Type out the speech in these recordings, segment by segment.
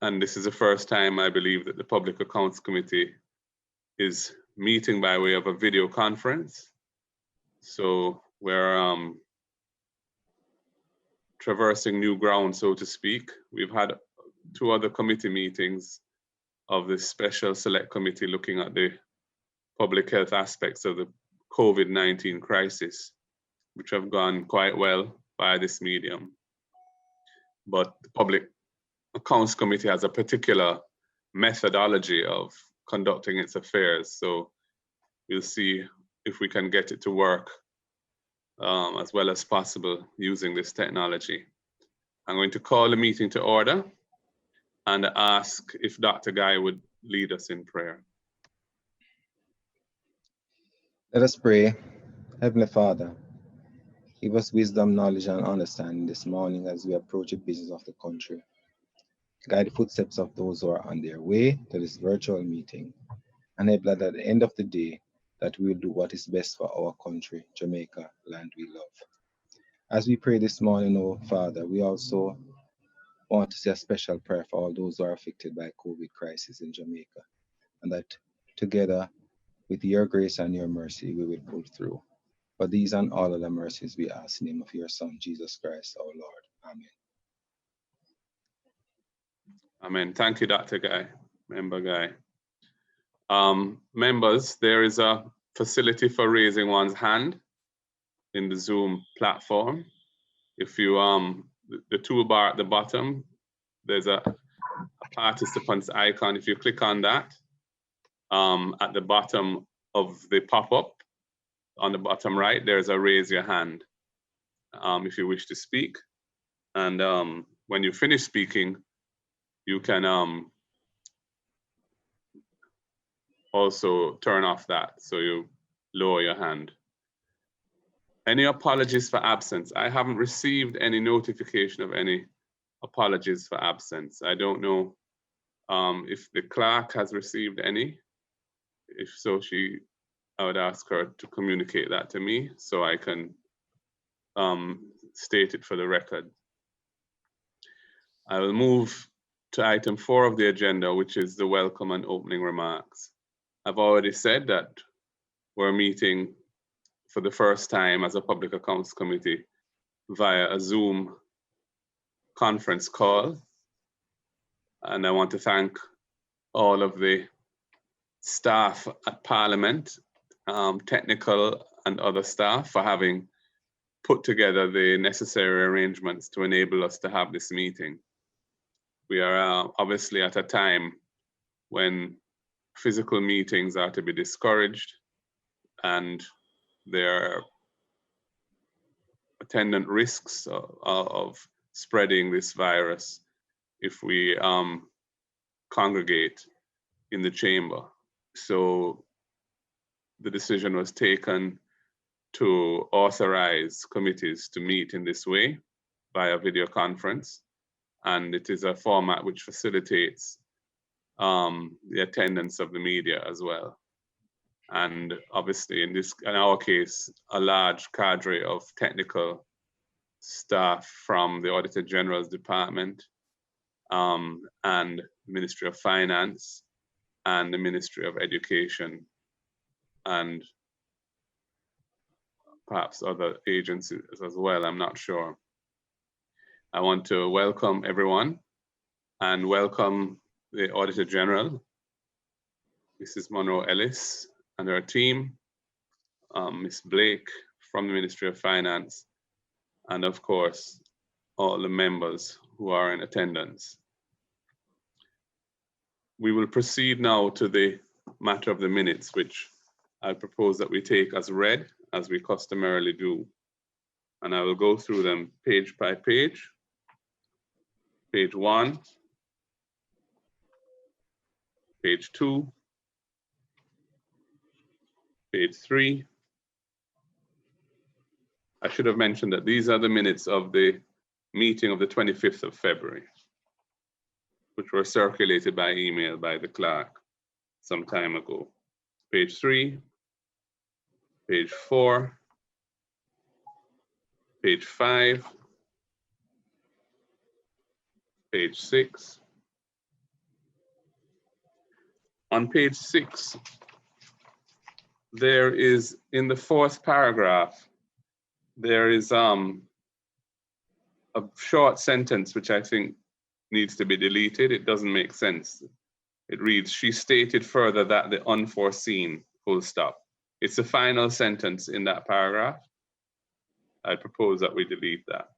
And this is the first time, I believe, that the Public Accounts Committee is meeting by way of a video conference. So we're traversing new ground, so to speak. We've had 2 other committee meetings of the Special Select Committee looking at the public health aspects of the COVID-19 crisis, which have gone quite well by this medium. But the Public Accounts Committee has a particular methodology of conducting its affairs. So we'll see if we can get it to work as well as possible using this technology. I'm going to call the meeting to order and ask if Dr. Guy would lead us in prayer. Let us pray. Heavenly Father, give us wisdom, knowledge, and understanding this morning as we approach the business of the country. Guide the footsteps of those who are on their way to this virtual meeting, and enable that at the end of the day, that we will do what is best for our country, Jamaica, land we love. As we pray this morning, oh Father, we also want to say a special prayer for all those who are affected by COVID crisis in Jamaica, and that together with your grace and your mercy, we will pull through. For these and all other mercies, we ask in the name of your Son, Jesus Christ, our Lord. Amen. Amen. Thank you, Dr. Guy, Member Guy. Members, there is a facility for raising one's hand in the Zoom platform. If you, the toolbar at the bottom, there's a participant's icon. If you click on that, at the bottom of the pop-up, on the bottom right, there's a raise your hand if you wish to speak. And when you finish speaking, you can also turn off that, so you lower your hand. Any apologies for absence? I haven't received any notification of any apologies for absence. I don't know if the clerk has received any. If so, I would ask her to communicate that to me so I can state it for the record. I will move to item 4 of the agenda, which is the welcome and opening remarks. I've already said that we're meeting for the first time as a Public Accounts Committee via a Zoom conference call. And I want to thank all of the staff at Parliament, technical and other staff, for having put together the necessary arrangements to enable us to have this meeting. We are obviously at a time when physical meetings are to be discouraged, and there are attendant risks of spreading this virus if we congregate in the chamber. So the decision was taken to authorize committees to meet in this way via video conference. And it is a format which facilitates the attendance of the media as well. And obviously in our case, a large cadre of technical staff from the Auditor General's Department and Ministry of Finance and the Ministry of Education and perhaps other agencies as well, I'm not sure. I want to welcome everyone and welcome the Auditor General, Mrs. Monroe Ellis, and her team, Ms. Blake from the Ministry of Finance, and of course, all the members who are in attendance. We will proceed now to the matter of the minutes, which I propose that we take as read, as we customarily do. And I will go through them page by page. Page 1, page 2, page 3. I should have mentioned that these are the minutes of the meeting of the 25th of February, which were circulated by email by the clerk some time ago. Page 3, page 4, page 5, page 6, On page 6, there is, in the 4th paragraph, there is a short sentence which I think needs to be deleted. It doesn't make sense. It reads, she stated further that the unforeseen, full stop. It's the final sentence in that paragraph. I propose that we delete that.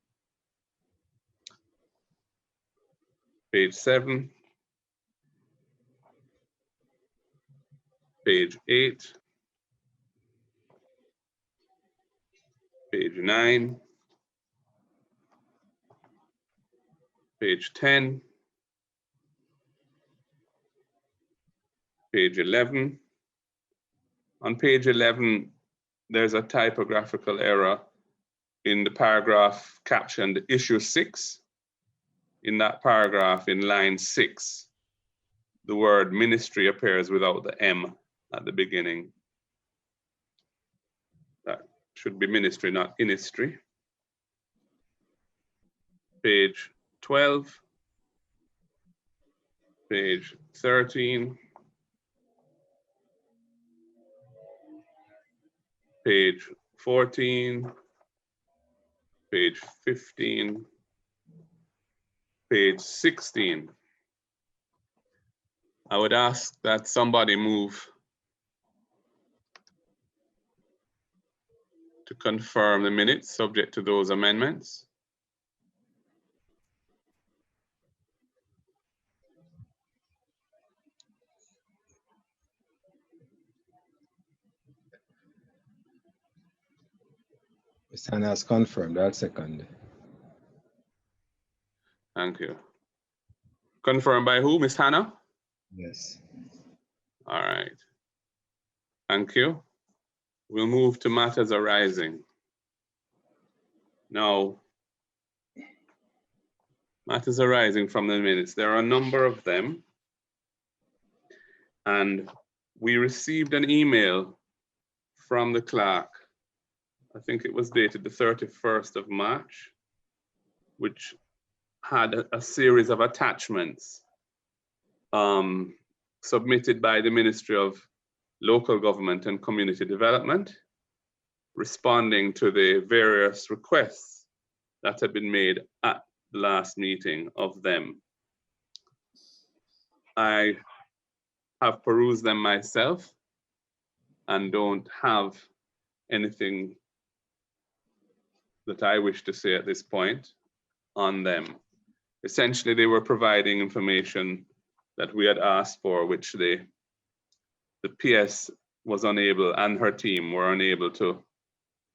Page 7. Page 8. Page 9. Page 10. Page 11. On page 11, there's a typographical error in the paragraph captioned issue 6. In that paragraph, in line 6, the word ministry appears without the M at the beginning. That should be ministry, not inistry. Page 12, page 13, page 14, page 15, page 16. I would ask that somebody move to confirm the minutes subject to those amendments. Ms. Hannah has confirmed. I'll second. Thank you. Confirmed by who, Ms. Hannah? Yes. All right. Thank you. We'll move to matters arising. Now, matters arising from the minutes. There are a number of them. And we received an email from the clerk. I think it was dated the 31st of March, which had a series of attachments submitted by the Ministry of Local Government and Community Development, responding to the various requests that had been made at the last meeting of them. I have perused them myself and don't have anything that I wish to say at this point on them. Essentially, they were providing information that we had asked for, which the PS was unable, and her team were unable to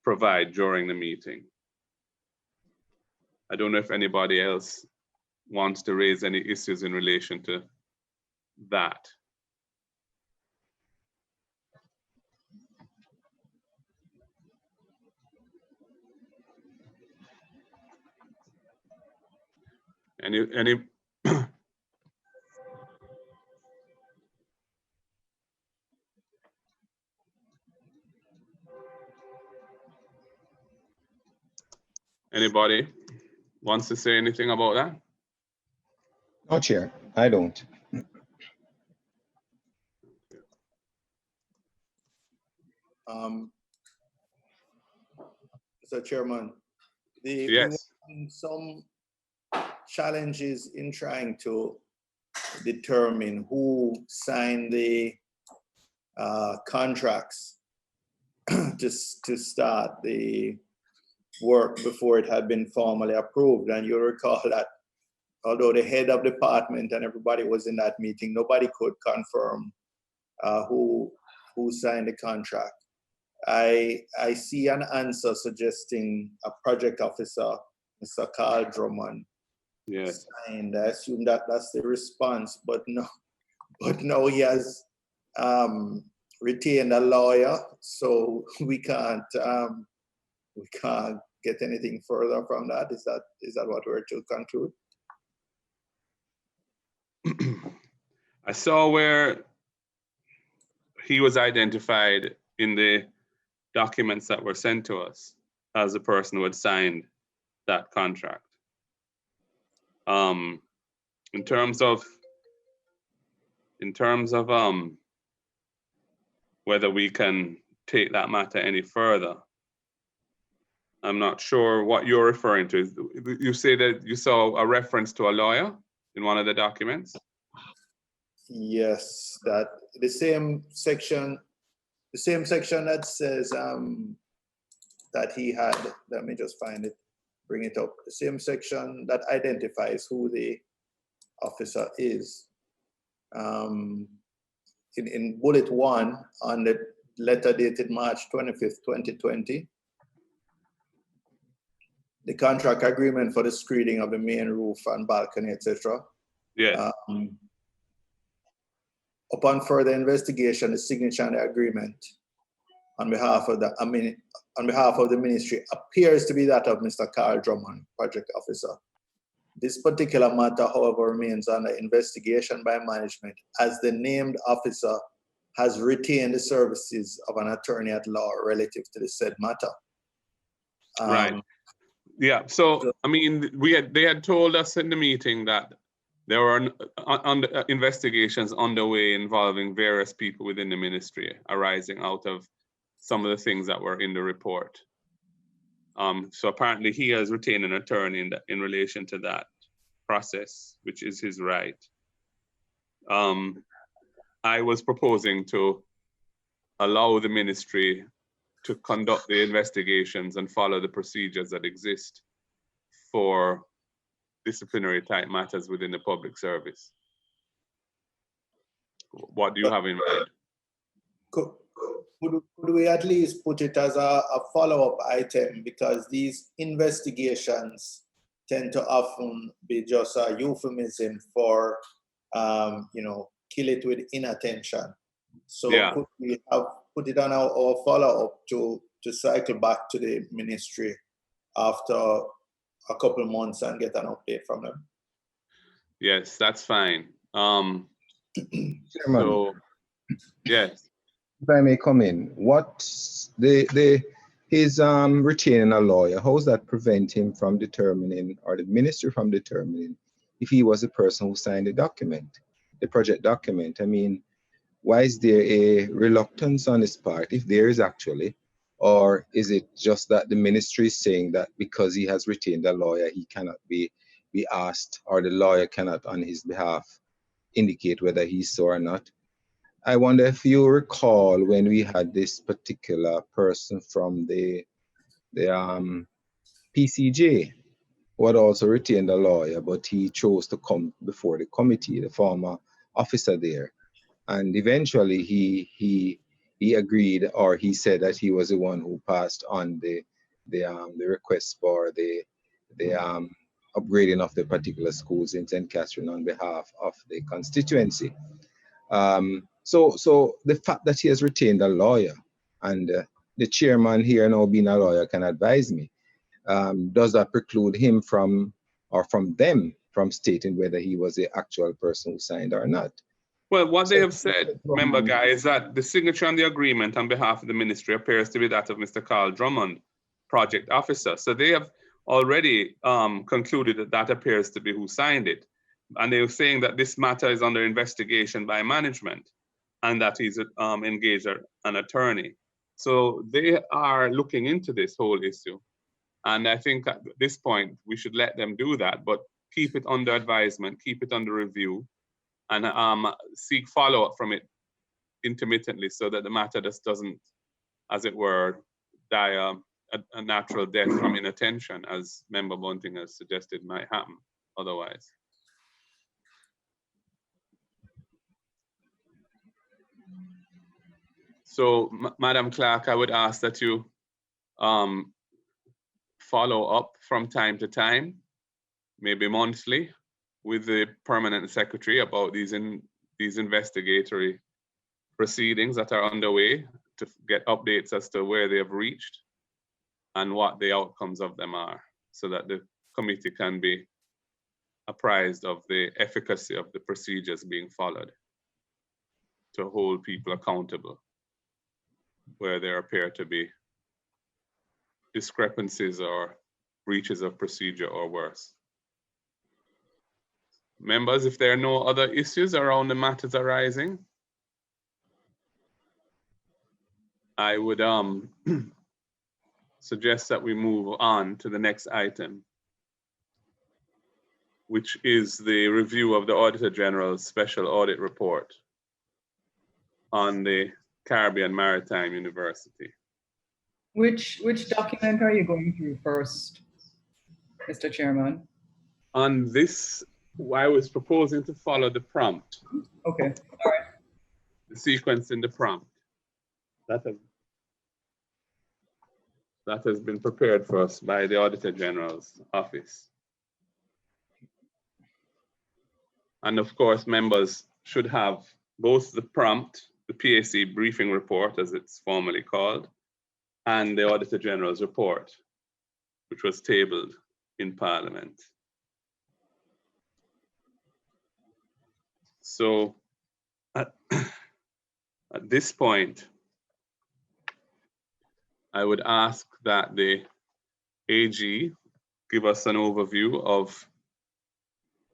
provide during the meeting. I don't know if anybody else wants to raise any issues in relation to that. Any anybody wants to say anything about that? No, Chair, I don't. Mr. Chairman, Yes. some challenges in trying to determine who signed the contracts to start the work before it had been formally approved. And you'll recall that although the head of department and everybody was in that meeting, nobody could confirm who signed the contract. I see an answer suggesting a project officer, Mr. Carl Drummond, Yes. signed. I assume that that's the response, but no, he has retained a lawyer, so we can't get anything further from that. Is that what we're to conclude? I saw where he was identified in the documents that were sent to us as the person who had signed that contract. In terms of in terms of whether we can take that matter any further, I'm not sure what you're referring to. You say that you saw a reference to a lawyer in one of the documents? Yes, that the same section that says that he had, let me just find it, bring it up. The same section that identifies who the officer is. In bullet 1 on the letter dated March 25th, 2020, the contract agreement for the screening of the main roof and balcony, etc. Yeah. Upon further investigation, the signature on the agreement on behalf of the ministry appears to be that of Mr. Carl Drummond, project officer. This particular matter, however, remains under investigation by management as the named officer has retained the services of an attorney at law relative to the said matter. Right. Yeah. So I mean, they had told us in the meeting that there were investigations underway involving various people within the ministry arising out of some of the things that were in the report. So apparently he has retained an attorney in relation to that process, which is his right. I was proposing to allow the ministry to conduct the investigations and follow the procedures that exist for disciplinary type matters within the public service. What do you have in mind? Could we at least put it as a follow-up item, because these investigations tend to often be just a euphemism for, kill it with inattention. So Yeah. could we have put it on our follow-up to cycle back to the ministry after a couple of months and get an update from them? Yes, that's fine. Chairman, So, yes. if I may come in, his retaining a lawyer, how does that prevent him from determining, or the ministry from determining, if he was the person who signed the document, the project document? I mean, why is there a reluctance on his part, if there is actually, or is it just that the ministry is saying that because he has retained a lawyer, he cannot be asked, or the lawyer cannot on his behalf indicate whether he's so or not? I wonder if you recall when we had this particular person from the PCJ who had also retained a lawyer, but he chose to come before the committee, the former officer there. And eventually he agreed, or he said that he was the one who passed on the request for the upgrading of the particular schools in St. Catherine on behalf of the constituency. So the fact that he has retained a lawyer, and the chairman here now being a lawyer can advise me, does that preclude him from them from stating whether he was the actual person who signed or not? Well, what they have said, member Guy, is that the signature on the agreement on behalf of the ministry appears to be that of Mr. Carl Drummond, project officer. So they have already concluded that that appears to be who signed it. And they were saying that this matter is under investigation by management and that he's engaged an attorney. So they are looking into this whole issue. And I think at this point, we should let them do that, but keep it under advisement, keep it under review, and seek follow-up from it intermittently so that the matter just doesn't, as it were, die a natural death from inattention, as Member Bunting has suggested might happen otherwise. So, Madam Clerk, I would ask that you follow up from time to time, maybe monthly, with the permanent secretary about these investigatory proceedings that are underway, to get updates as to where they have reached and what the outcomes of them are, so that the committee can be apprised of the efficacy of the procedures being followed to hold people accountable where there appear to be discrepancies or breaches of procedure or worse. Members, if there are no other issues around the matters arising, I would suggest that we move on to the next item, which is the review of the Auditor General's Special Audit Report on the Caribbean Maritime University. Which document are you going through first, Mr. Chairman? On this, I was proposing to follow the prompt, Okay, all right. the sequence in the prompt. That has been prepared for us by the Auditor General's office. And of course, members should have both the prompt, the PAC briefing report, as it's formally called, and the Auditor General's report, which was tabled in Parliament. So at this point, I would ask that the AG give us an overview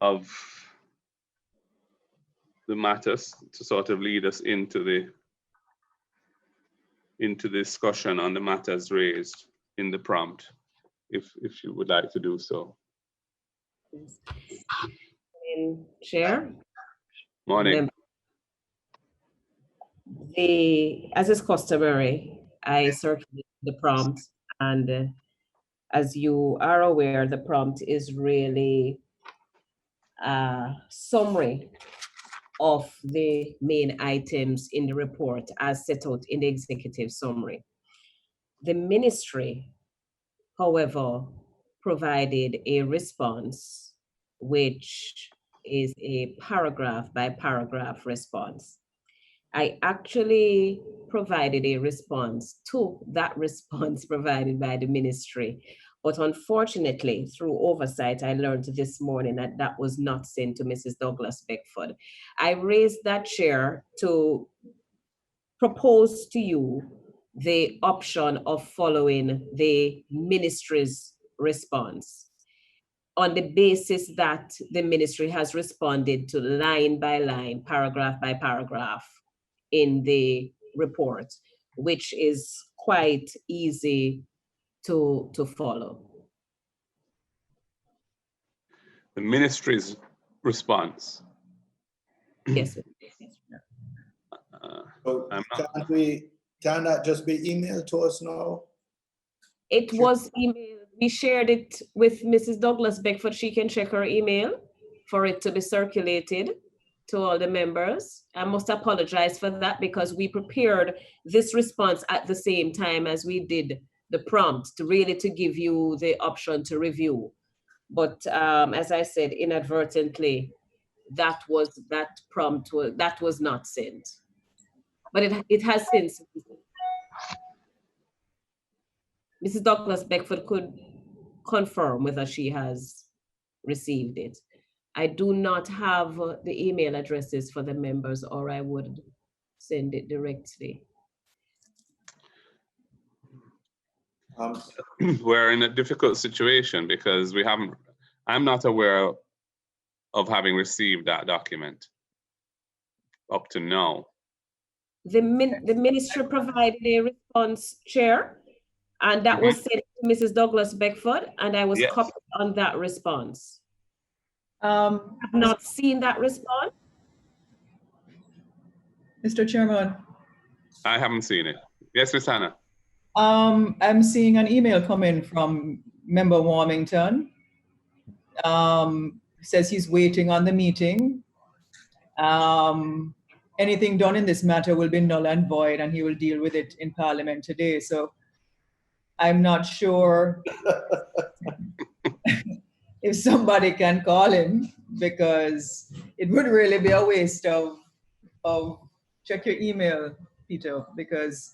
of the matters to sort of lead us into the discussion on the matters raised in the prompt, if you would like to do so. Chair. Morning. As is customary, I circulate the prompt, and as you are aware, the prompt is really a summary of the main items in the report as set out in the executive summary. The ministry, however, provided a response, which is a paragraph by paragraph response. I actually provided a response to that response provided by the ministry. But unfortunately, through oversight, I learned this morning that that was not sent to Mrs. Douglas Beckford. I raised that, Chair, to propose to you the option of following the ministry's response on the basis that the ministry has responded to line by line, paragraph by paragraph in the report, which is quite easy to follow. The ministry's response. Yes. So can that just be emailed to us now? It was emailed. We shared it with Mrs. Douglas Beckford. She can check her email for it to be circulated to all the members. I must apologize for that because we prepared this response at the same time as we did the prompt to really to give you the option to review. But as I said, inadvertently, that prompt was not sent. But it has since. Mrs. Douglas Beckford could confirm whether she has received it. I do not have the email addresses for the members, or I would send it directly. We're in a difficult situation because I'm not aware of having received that document up to now. The ministry provided a response, Chair, and that was sent to Mrs. Douglas Beckford, and I was copied on that response. I've not seen that response. Mr. Chairman. I haven't seen it. Yes, Ms. Hannah. I'm seeing an email coming from Member Warmington. Says he's waiting on the meeting. Anything done in this matter will be null and void, and he will deal with it in Parliament today. So I'm not sure if somebody can call him, because it would really be a waste of check your email, Peter, because,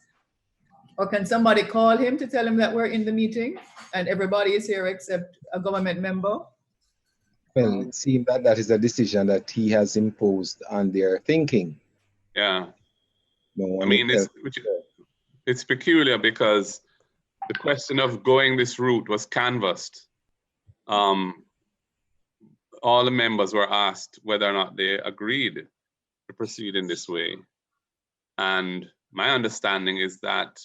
or can somebody call him to tell him that we're in the meeting and everybody is here except a government member? Well, it seems that is a decision that he has imposed on their thinking. Yeah. No, I mean, it's peculiar because the question of going this route was canvassed all the members were asked whether or not they agreed to proceed in this way. And my understanding is that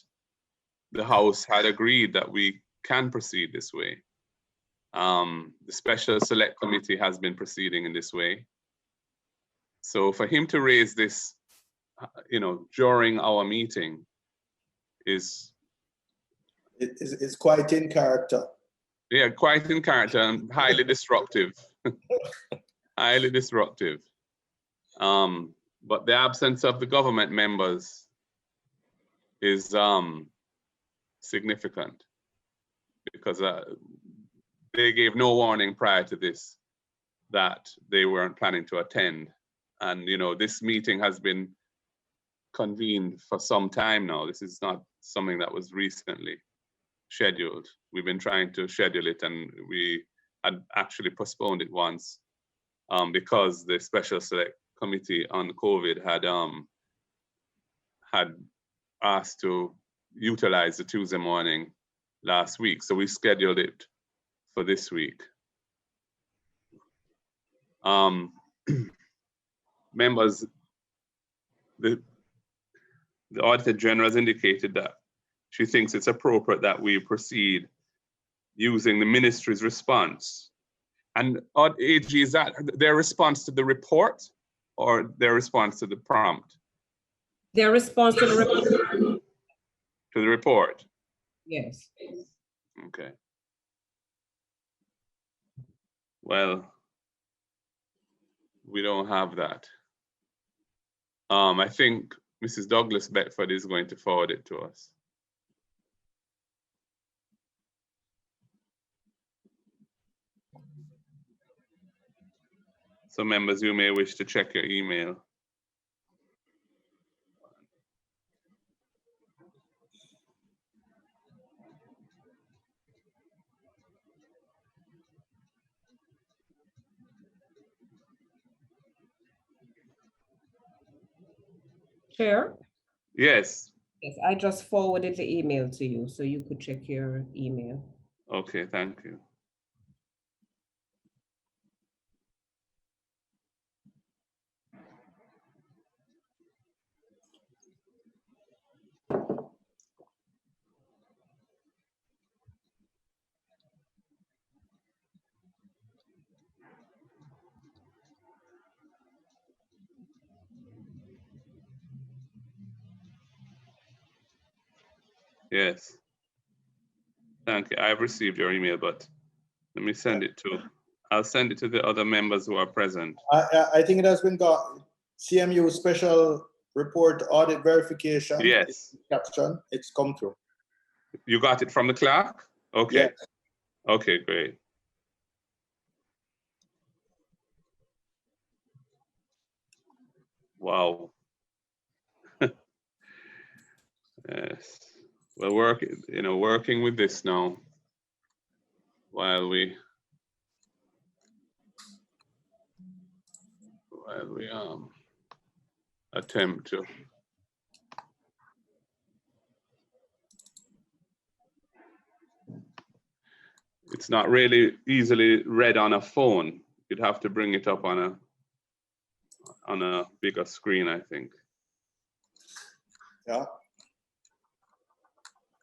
the House had agreed that we can proceed this way. The Special Select Committee has been proceeding in this way. So for him to raise this, during our meeting is... It's quite in character. Yeah, quite in character and highly disruptive. Highly disruptive. But the absence of the government members is significant, because they gave no warning prior to this that they weren't planning to attend. And this meeting has been convened for some time now. This is not something that was recently scheduled. We've been trying to schedule it, and we had actually postponed it once because the Special Select Committee on COVID had asked to utilize the Tuesday morning last week. So we scheduled it for this week. Members, the Auditor General has indicated that she thinks it's appropriate that we proceed using the ministry's response. And AG, is that their response to the report or their response to the prompt? Their response to the report. To the report? Yes. Okay. Well, we don't have that. I think Mrs. Douglas Bedford is going to forward it to us. So members, you may wish to check your email. Chair? Yes. Yes, I just forwarded the email to you, so you could check your email. Okay, thank you. Yes. Thank you. I've received your email, but let me send it to, I'll send it to the other members who are present. I think it has been got. CMU Special Report Audit Verification. Yes. Caption, it's come through. You got it from the clerk? Okay. Yes. Okay, great. Wow. Yes. Well, working with this now while we attempt to it's not really easily read on a phone. You'd have to bring it up on a bigger screen, I think. Yeah.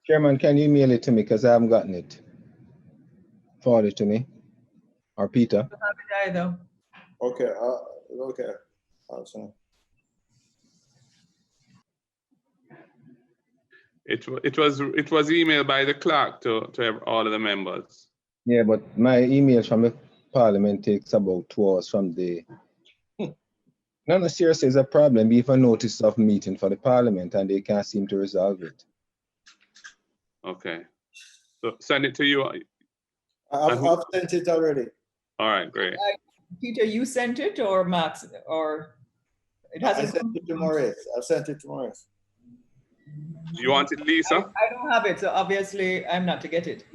Chairman, can you email it to me, because I haven't gotten it? Forward it to me, or Peter. I don't have it either. Okay. Okay. Awesome. It was emailed by the clerk to all of the members. Yeah, but my email from the Parliament takes about 2 hours from the. No, seriously, it's a problem. We have a notice of meeting for the Parliament and they can't seem to resolve it. Okay. So send it to you. I've sent it already. All right, great. Peter, you sent it, or Max, or it hasn't? I sent it to Maurice. I sent it to Maurice. You want it, Lisa? I don't have it, so obviously I'm not to get it.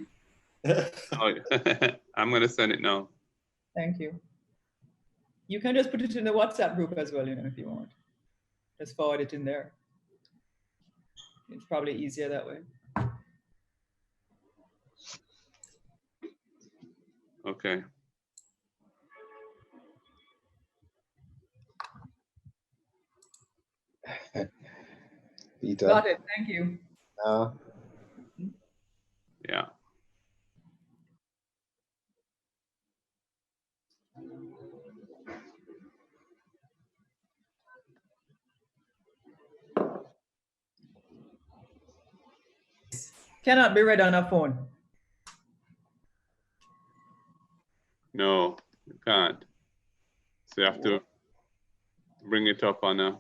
Oh, I'm going to send it now. Thank you. You can just put it in the WhatsApp group as well, if you want. Just forward it in there. It's probably easier that way. Okay. Peter. Got it. Thank you. Yeah. Cannot be read on a phone. No, you can't. So you have to bring it up on a.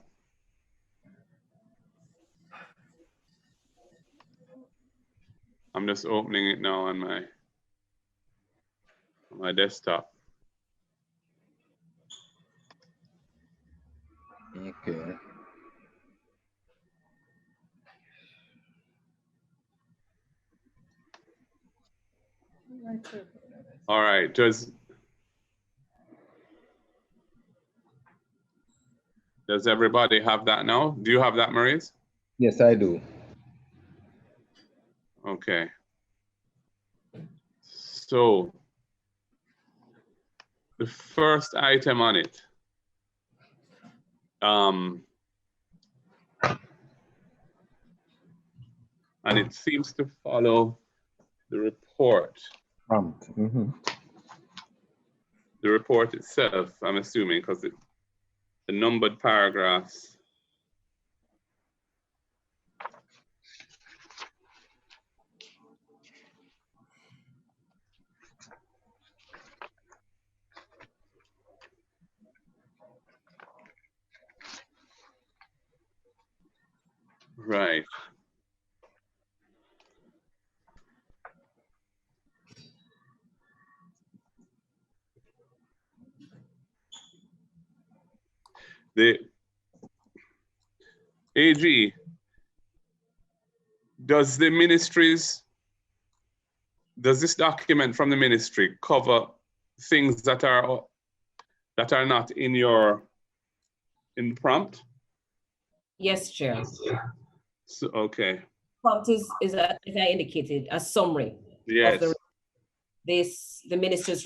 I'm just opening it now on my desktop. Okay. All right. Does everybody have that now? Do you have that, Maurice? Yes, I do. Okay. So the first item on it, and it seems to follow the report. Prompt. The report itself, I'm assuming, because the numbered paragraphs. Right. The AG, does this document from the ministry cover things that are not in the prompt? Yes, Chair. So, okay. Prompt is as I indicated, a summary Yes. of the minister's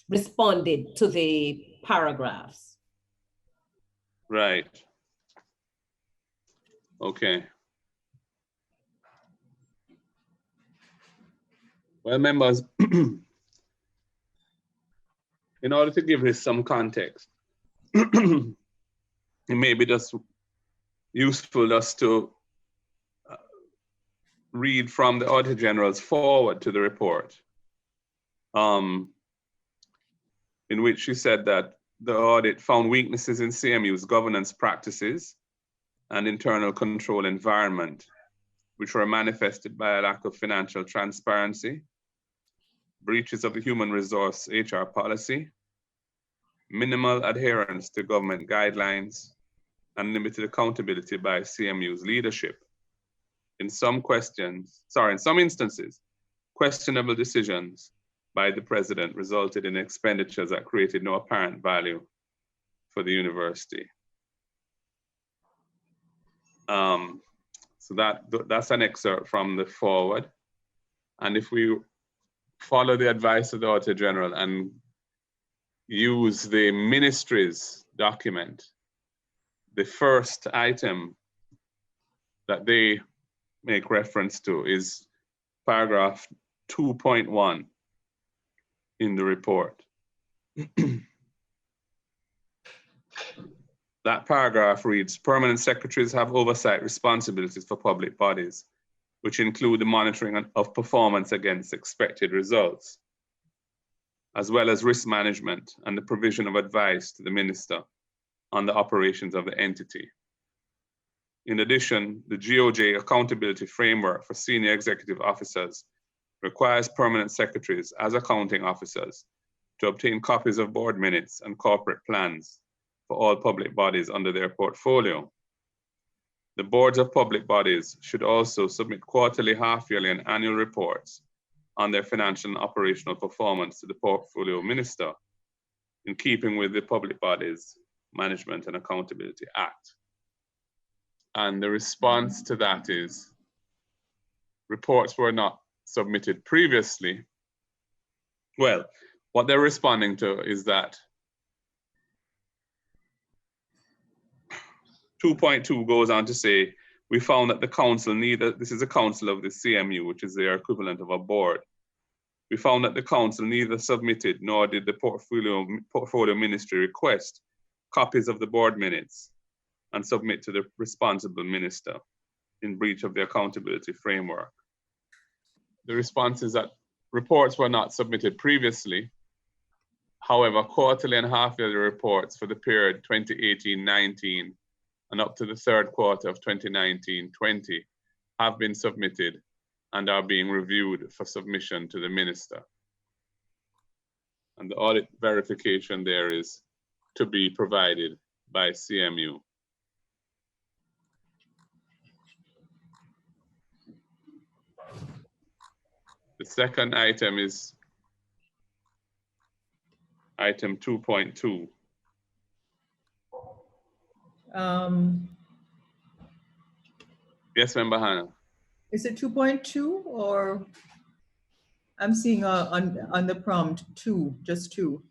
responded to the paragraphs. Right. Okay. Well, members, in order to give this some context, it may be just useful just to read from the Auditor General's forward to the report, in which she said that the audit found weaknesses in CMU's governance practices and internal control environment, which were manifested by a lack of financial transparency, breaches of the human resource HR policy, minimal adherence to government guidelines, and limited accountability by CMU's leadership. In some instances, questionable decisions by the president resulted in expenditures that created no apparent value for the university. So that's an excerpt from the forward. And if we follow the advice of the Auditor General and use the ministry's document, the first item that they make reference to is paragraph 2.1 in the report. That paragraph reads, permanent secretaries have oversight responsibilities for public bodies, which include the monitoring of performance against expected results, as well as risk management and the provision of advice to the minister on the operations of the entity. In addition, the GOJ accountability framework for senior executive officers requires permanent secretaries as accounting officers to obtain copies of board minutes and corporate plans for all public bodies under their portfolio. The boards of public bodies should also submit quarterly, half-yearly, and annual reports on their financial and operational performance to the portfolio minister, in keeping with the Public Bodies Management and Accountability Act. And the response to that is, reports were not submitted previously. Well, what they're responding to is that 2.2 goes on to say, we found that the council this is a council of the CMU, which is their equivalent of a board. We found that the council neither submitted nor did the portfolio ministry request copies of the board minutes and submit to the responsible minister in breach of the accountability framework. The response is that reports were not submitted previously. However, quarterly and half-yearly reports for the period 2018-19 and up to the third quarter of 2019-20 have been submitted and are being reviewed for submission to the minister. And the audit verification there is to be provided by CMU. The second item is item 2.2. Yes, Member Hannah. Is it 2.2 or I'm seeing on the prompt 2, just 2.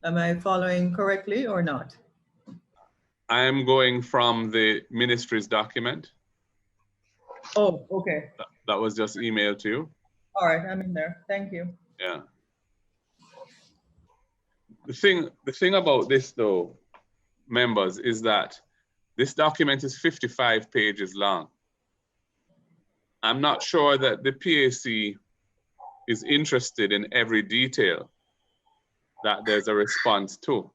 Am I following correctly or not? I am going from the ministry's document. Oh, okay. That was just emailed to you. All right, I'm in there. Thank you. Yeah. The thing about this though, members, is that this document is 55 pages long. I'm not sure that the PAC is interested in every detail that there's a response to.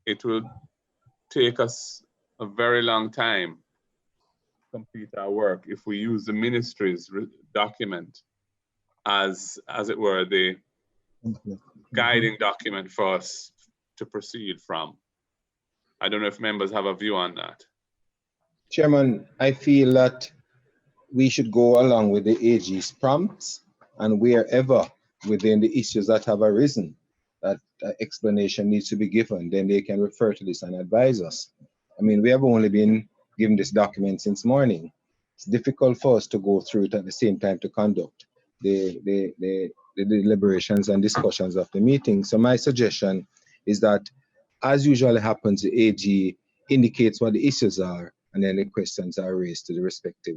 It will take us a very long time to complete our work if we use the ministry's document as it were, the guiding document for us to proceed from. I don't know if members have a view on that. Chairman, I feel that we should go along with the AG's prompts, and wherever within the issues that have arisen, that explanation needs to be given, then they can refer to this and advise us. I mean, we have only been given this document since morning. It's difficult for us to go through it at the same time to conduct the deliberations and discussions of the meeting. So my suggestion is that, as usually happens, the AG indicates what the issues are, and then the questions are raised to the respective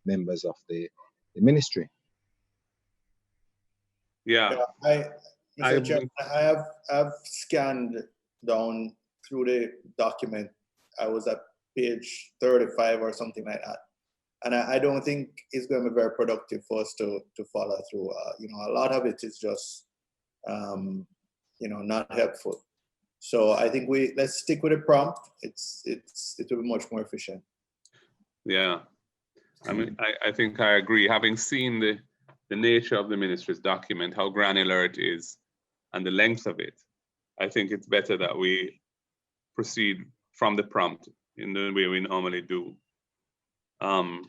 members of the ministry. Yeah. Mr. Chairman, I have scanned down through the document. I was at page 35 or something like that. And I don't think it's going to be very productive for us to follow through. A lot of it is just, not helpful. So I think let's stick with the prompt. It will be much more efficient. Yeah, I mean, I think I agree. Having seen the nature of the ministry's document, how granular it is, and the length of it, I think it's better that we proceed from the prompt in the way we normally do. And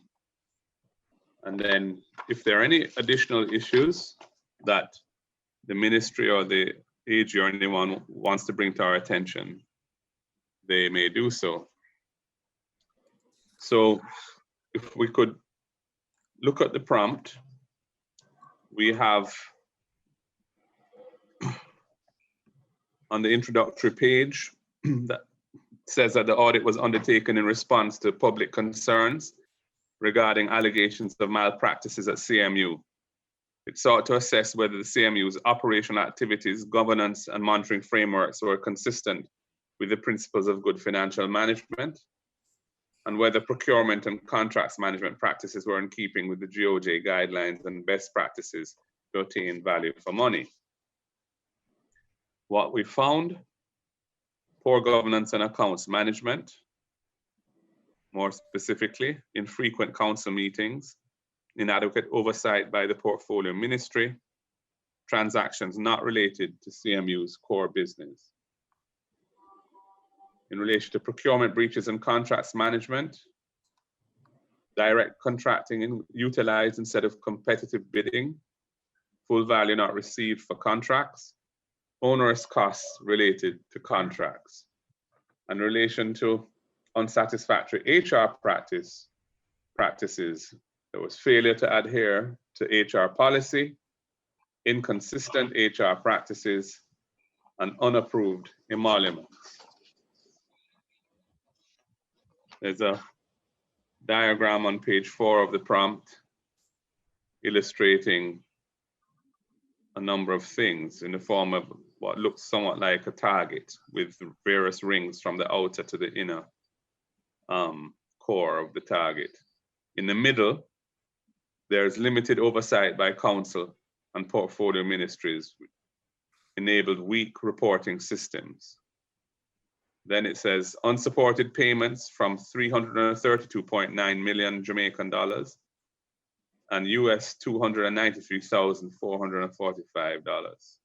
then if there are any additional issues that the ministry or the AG or anyone wants to bring to our attention, they may do so. So if we could look at the prompt, we have on the introductory page that says that the audit was undertaken in response to public concerns regarding allegations of malpractices at CMU. It sought to assess whether the CMU's operational activities, governance, and monitoring frameworks were consistent with the principles of good financial management, and whether procurement and contracts management practices were in keeping with the GOJ guidelines and best practices to obtain value for money. What we found: poor governance and accounts management, more specifically, infrequent council meetings, inadequate oversight by the portfolio ministry, transactions not related to CMU's core business. In relation to procurement breaches and contracts management, direct contracting utilized instead of competitive bidding, full value not received for contracts, onerous costs related to contracts. In relation to unsatisfactory HR practices, there was failure to adhere to HR policy, inconsistent HR practices, and unapproved emoluments. There's a diagram on page 4 of the prompt illustrating a number of things in the form of what looks somewhat like a target with various rings from the outer to the inner core of the target. In the middle, there's limited oversight by council and portfolio ministries, enabled weak reporting systems. Then it says unsupported payments from 332.9 million Jamaican dollars and US $293,445.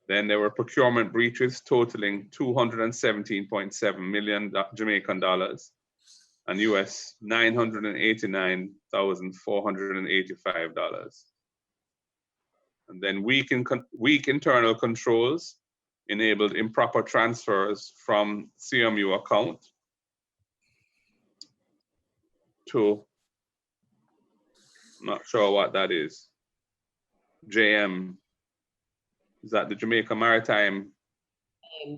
Then there were procurement breaches totaling 217.7 million Jamaican dollars and US $989,485. And then weak internal controls enabled improper transfers from CMU account to, not sure what that is, JM. Is that the Jamaica Maritime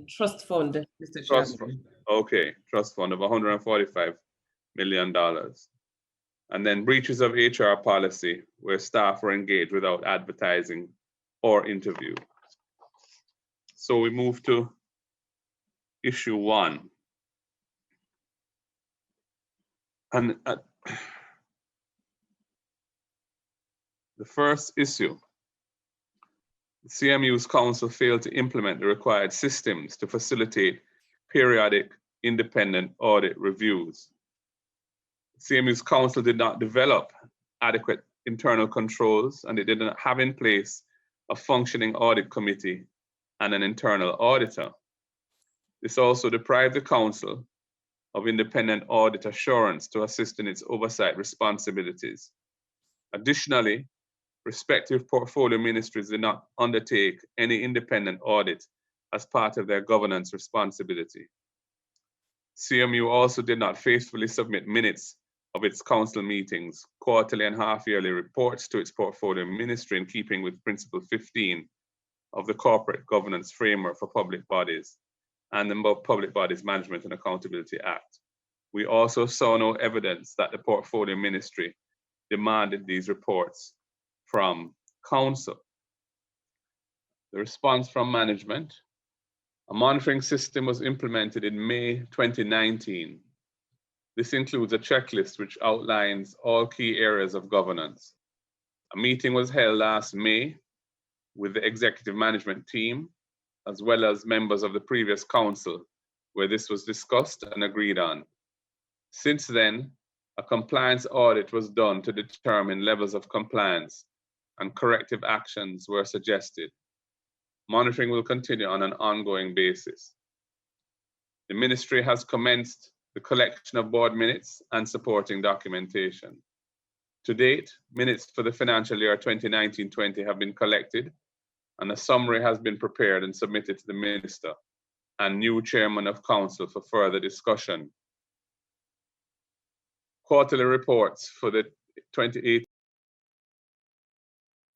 Trust fund, Mr. Trust Chairman. fund? Okay, trust fund of $145 million. And then breaches of HR policy where staff were engaged without advertising or interview. So we move to issue 1. And the first issue, the CMU's council failed to implement the required systems to facilitate periodic independent audit reviews. CMU's council did not develop adequate internal controls, and it did not have in place a functioning audit committee and an internal auditor. This also deprived the council of independent audit assurance to assist in its oversight responsibilities. Additionally, respective portfolio ministries did not undertake any independent audit as part of their governance responsibility. CMU also did not faithfully submit minutes of its council meetings, quarterly and half-yearly reports to its portfolio ministry in keeping with Principle 15 of the Corporate Governance Framework for Public Bodies and the Public Bodies Management and Accountability Act. We also saw no evidence that the portfolio ministry demanded these reports from council. The response from management: a monitoring system was implemented in May 2019. This includes a checklist which outlines all key areas of governance. A meeting was held last May with the executive management team, as well as members of the previous council, where this was discussed and agreed on. Since then, a compliance audit was done to determine levels of compliance, and corrective actions were suggested. Monitoring will continue on an ongoing basis. The ministry has commenced the collection of board minutes and supporting documentation. To date, minutes for the financial year 2019-20 have been collected, and a summary has been prepared and submitted to the minister and new chairman of council for further discussion. Quarterly reports for the 2018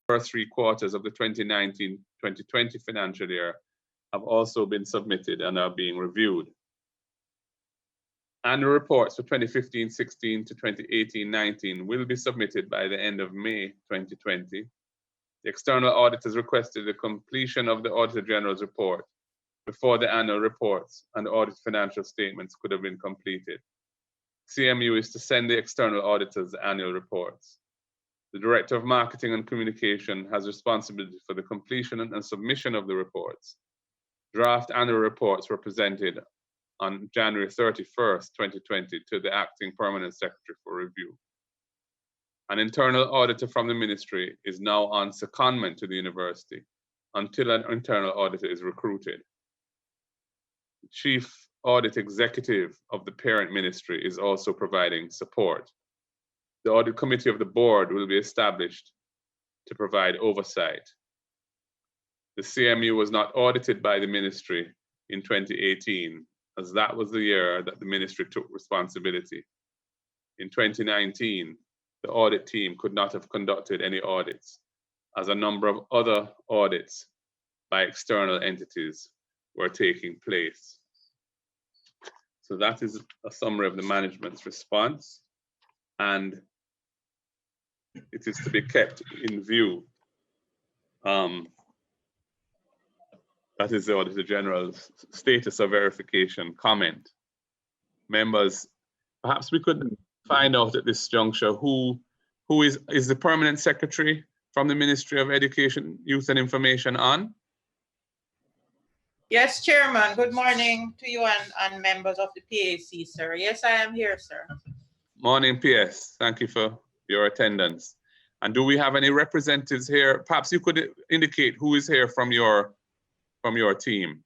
first 3 quarters of the 2019-2020 financial year have also been submitted and are being reviewed. Annual reports for 2015-16 to 2018-19 will be submitted by the end of May 2020. The external auditors requested the completion of the Auditor General's report before the annual reports and the audit financial statements could have been completed. CMU is to send the external auditors the annual reports. The Director of Marketing and Communication has responsibility for the completion and submission of the reports. Draft annual reports were presented on January 31st, 2020 to the Acting Permanent Secretary for review. An internal auditor from the ministry is now on secondment to the university until an internal auditor is recruited. The Chief Audit Executive of the parent ministry is also providing support. The audit committee of the board will be established to provide oversight. The CMU was not audited by the ministry in 2018, as that was the year that the ministry took responsibility. In 2019, the audit team could not have conducted any audits, as a number of other audits by external entities were taking place. So that is a summary of the management's response, and it is to be kept in view. That is the Auditor General's status of verification comment. Members, perhaps we could find out at this juncture who is the permanent secretary from the Ministry of Education, Youth and Information on? Yes, Chairman. Good morning to you and members of the PAC, sir. Yes, I am here, sir. Morning, PS. Thank you for your attendance. And do we have any representatives here? Perhaps you could indicate who is here from your team.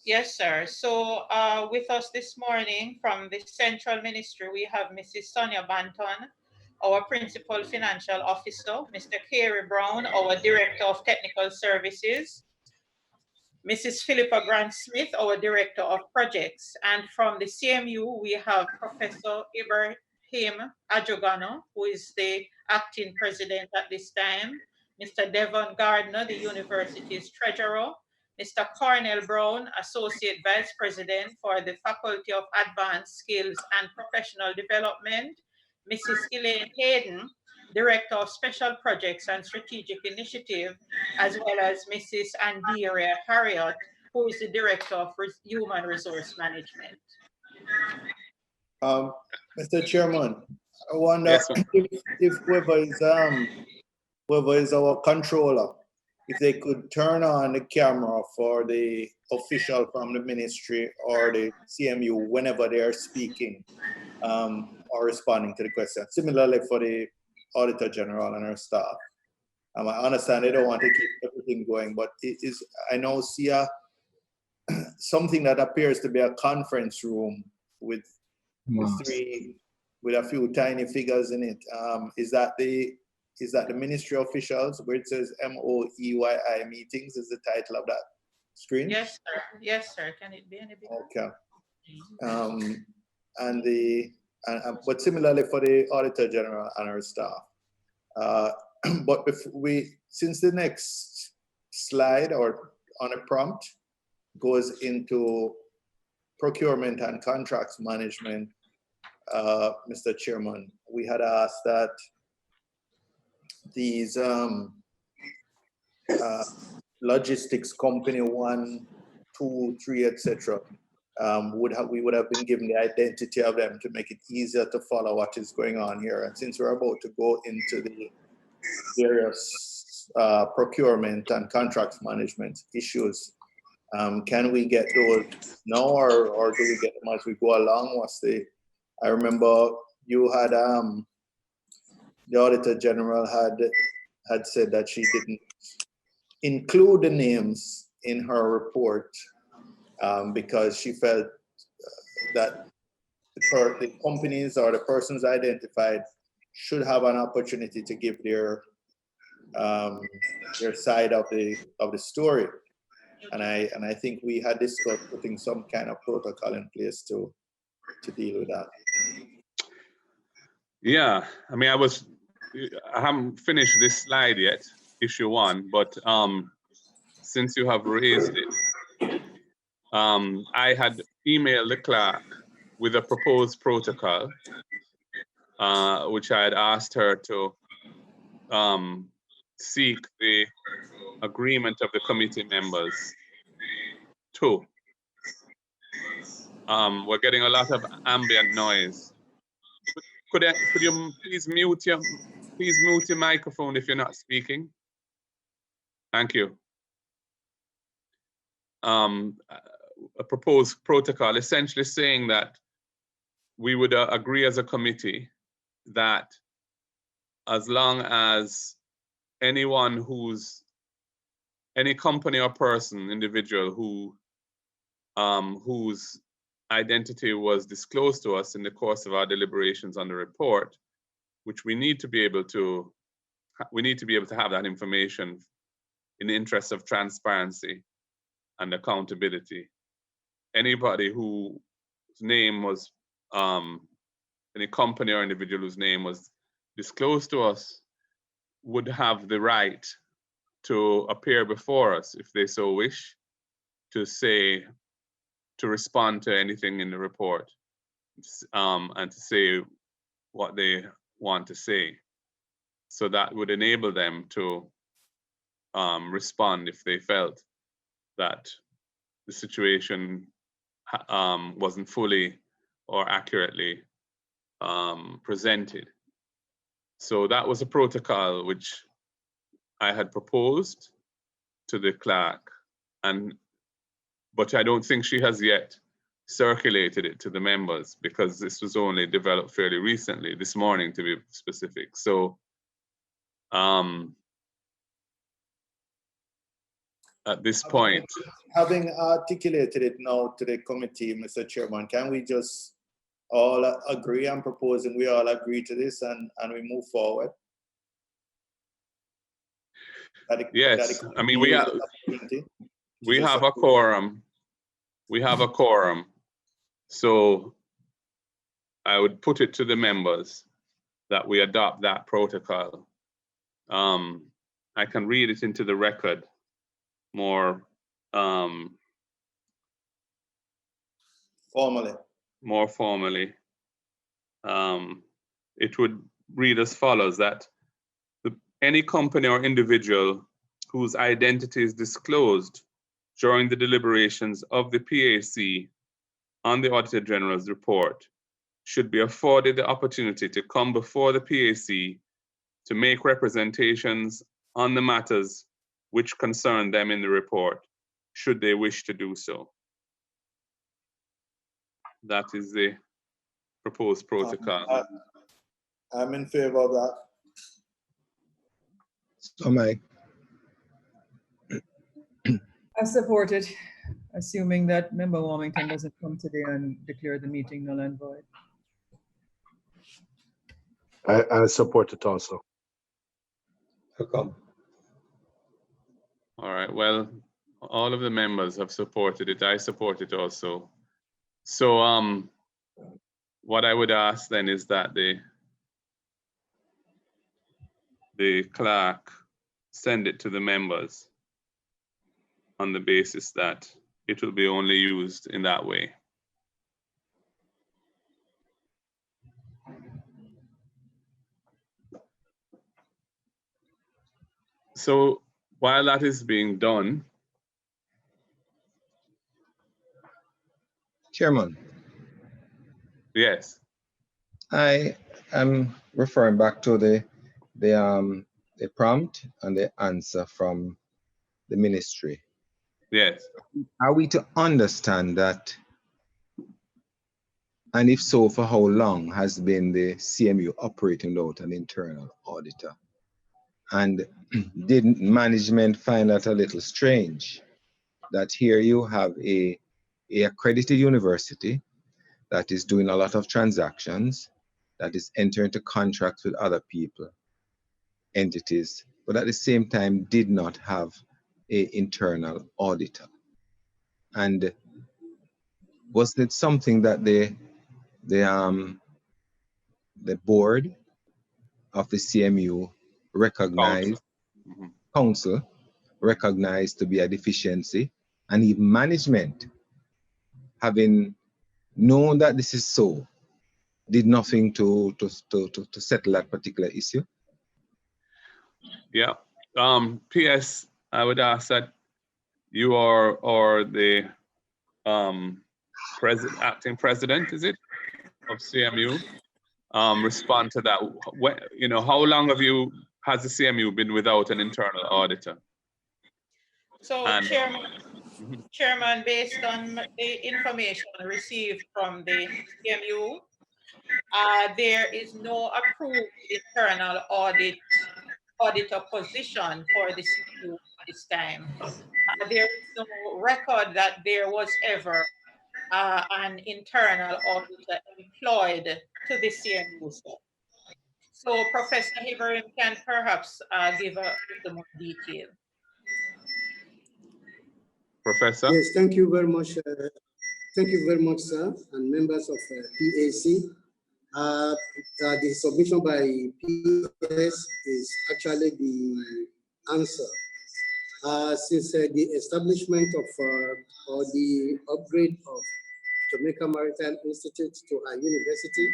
Yes, sir. So with us this morning from the Central Ministry, we have Mrs. Sonia Banton, our Principal Financial Officer, Mr. Kerry Brown, our Director of Technical Services, Mrs. Philippa Grant-Smith, our Director of Projects. And from the CMU, we have Professor Ibrahim Ajogano, who is the acting president at this time, Mr. Devon Gardner, the university's treasurer, Mr. Cornell Brown, Associate Vice President for the Faculty of Advanced Skills and Professional Development, Mrs. Elaine Hayden, Director of Special Projects and Strategic Initiative, as well as Mrs. Andrea Harriott, who is the Director of Human Resource Management. Mr. Chairman, I wonder Yes, if whoever is our controller, if they could turn on the camera for the official from the ministry or the CMU whenever they are speaking or responding to the question. Similarly for the Auditor General and her staff. I understand they don't want to keep everything going, but it is, I now see something that appears to be a conference room with with a few tiny figures in it. Is that the ministry officials where it says MOEYI meetings is the title of that screen? Yes, sir. Yes, sir. Can it be any bigger? Okay. But similarly for the Auditor General and her staff. But since the next slide or on a prompt goes into procurement and contracts management, Mr. Chairman, we had asked that these logistics company 1, 2, 3, etc. We would have been given the identity of them to make it easier to follow what is going on here. And since we're about to go into the various procurement and contracts management issues, can we get those now, or do we get them as we go along? I remember you had the Auditor General had said that she didn't include the names in her report because she felt that the companies or the persons identified should have an opportunity to give their side of the story. And I think we had discussed putting some kind of protocol in place to deal with that. Yeah, I mean, I haven't finished this slide yet, issue 1, but since you have raised it, I had emailed the clerk with a proposed protocol, which I had asked her to seek the agreement of the committee members to. We're getting a lot of ambient noise. Could you please mute your microphone if you're not speaking? Thank you. A proposed protocol essentially saying that we would agree as a committee that as long as any company or person, individual whose identity was disclosed to us in the course of our deliberations on the report, which we need to be able to have that information in the interest of transparency and accountability. Anybody whose name was, any company or individual whose name was disclosed to us would have the right to appear before us if they so wish, to respond to anything in the report. and to say what they want to say. So that would enable them to respond if they felt that the situation wasn't fully or accurately presented. So that was a protocol which I had proposed to the clerk, but I don't think she has yet circulated it to the members, because this was only developed fairly recently, this morning to be specific. So at this point, having articulated it now to the committee, Mr. Chairman, can we just all agree and propose, and we all agree to this, and we move forward? Yes, I mean, we have a quorum. We have a quorum. So I would put it to the members that we adopt that protocol. I can read it into the record more formally. It would read as follows: that any company or individual whose identity is disclosed during the deliberations of the PAC on the Auditor General's report should be afforded the opportunity to come before the PAC to make representations on the matters which concern them in the report, should they wish to do so. That is the proposed protocol. I'm in favor of that. So Mike. I support it, assuming that Member Warmington doesn't come today and declare the meeting null and void. I support it also. Welcome. All right, well, all of the members have supported it. I support it also. So what I would ask then is that the clerk send it to the members on the basis that it will be only used in that way. So while that is being done, Chairman. yes. I am referring back to the prompt and the answer from the ministry. Yes. Are we to understand that, and if so, for how long has been the CMU operating without an internal auditor? And didn't management find that a little strange, that here you have a accredited university that is doing a lot of transactions, that is entering into contracts with other people, entities, but at the same time did not have an internal auditor? And was it something that the board of the CMU recognized, council recognized to be a deficiency, and even management, having known that this is so, did nothing to settle that particular issue? Yeah. P.S. I would ask that you or the acting president, is it, of CMU, respond to that. You know, how long has the CMU been without an internal auditor? So, Chairman, based on the information received from the CMU, there is no approved internal auditor position for the CMU at this time. There is no record that there was ever an internal auditor employed to the CMU. So Professor Ibrahim can perhaps give a little more detail. Professor? Yes, thank you very much. Thank you very much, sir, and members of PAC. The submission by PS is actually the answer. Since the establishment of or the upgrade of Jamaica Maritime Institute to our university,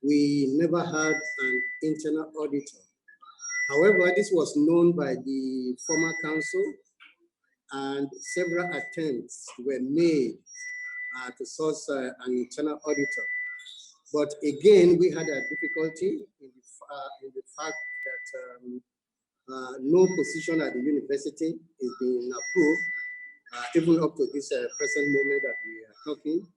we never had an internal auditor. However, this was known by the former council, and several attempts were made to source an internal auditor. But again, we had a difficulty in the fact that no position at the university is being approved, even up to this present moment that we are talking.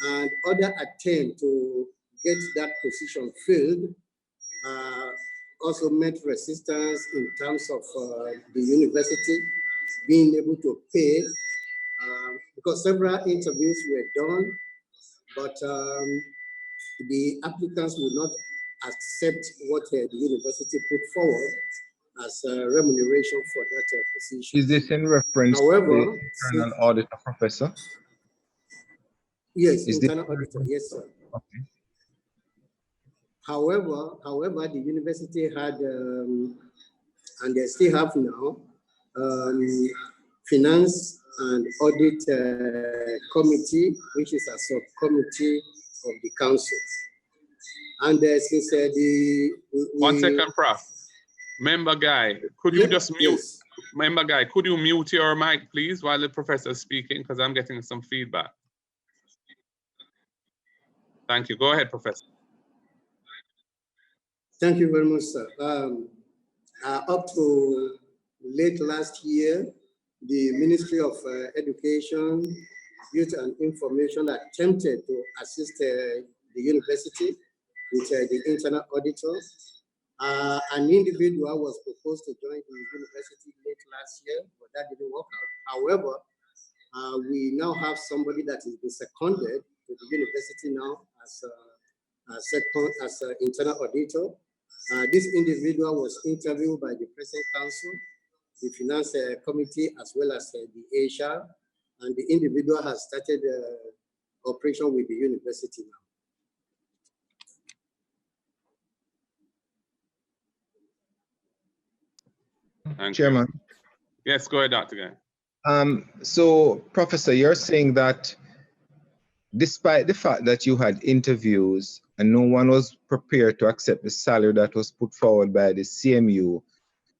And other attempts to get that position filled also met resistance in terms of the university being able to pay, because several interviews were done, but the applicants would not accept what the university put forward as remuneration for that position. Is this in reference However, to the internal auditor, Professor? Yes, Is internal this auditor, yes, sir. okay? However, the university had, and they still have now, finance and audit committee, which is a subcommittee of the council. And since the 1 second, Prof. Member Guy, could you just mute? Yes. Member Guy, could you mute your mic, please, while the professor is speaking? Because I'm getting some feedback. Thank you. Go ahead, Professor. Thank you very much, sir. Up to late last year, the Ministry of Education, Youth and Information attempted to assist the university with the internal auditor. An individual was proposed to join the university late last year, but that didn't work out. However, we now have somebody that is been seconded to the university now as an internal auditor. This individual was interviewed by the present council, the finance committee, as well as the HR, and the individual has started operation with the university now. Thank Chairman. you. Yes, go ahead, Dr. Guy. So, Professor, you're saying that despite the fact that you had interviews and no one was prepared to accept the salary that was put forward by the CMU,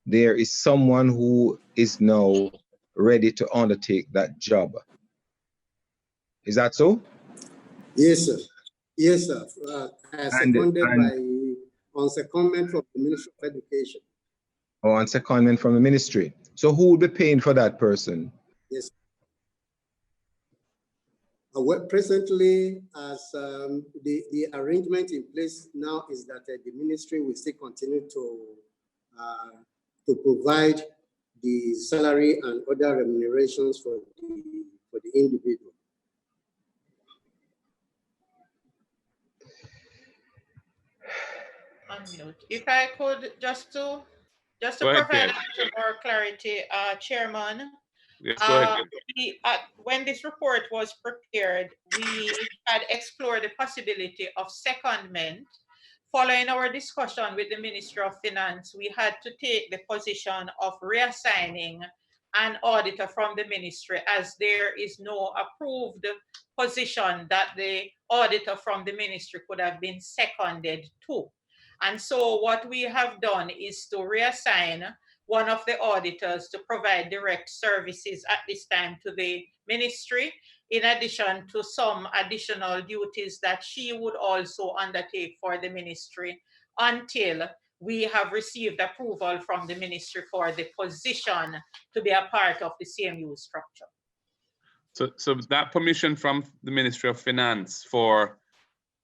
there is someone who is now ready to undertake that job. Is that so? Yes, sir. Yes, sir. Seconded on secondment from the Ministry of Education. Or on secondment from the ministry. So who will be paying for that person? Yes. Presently, as the arrangement in place now is that the ministry will still continue to provide the salary and other remunerations for the individual. Unmute. If I could just to Go provide ahead, a little more clarity, Chairman. Yes, go ahead. When this report was prepared, we had explored the possibility of secondment. Following our discussion with the Ministry of Finance, we had to take the position of reassigning an auditor from the ministry, as there is no approved position that the auditor from the ministry could have been seconded to. And so what we have done is to reassign one of the auditors to provide direct services at this time to the ministry, in addition to some additional duties that she would also undertake for the ministry until we have received approval from the ministry for the position to be a part of the CMU structure. So that permission from the Ministry of Finance for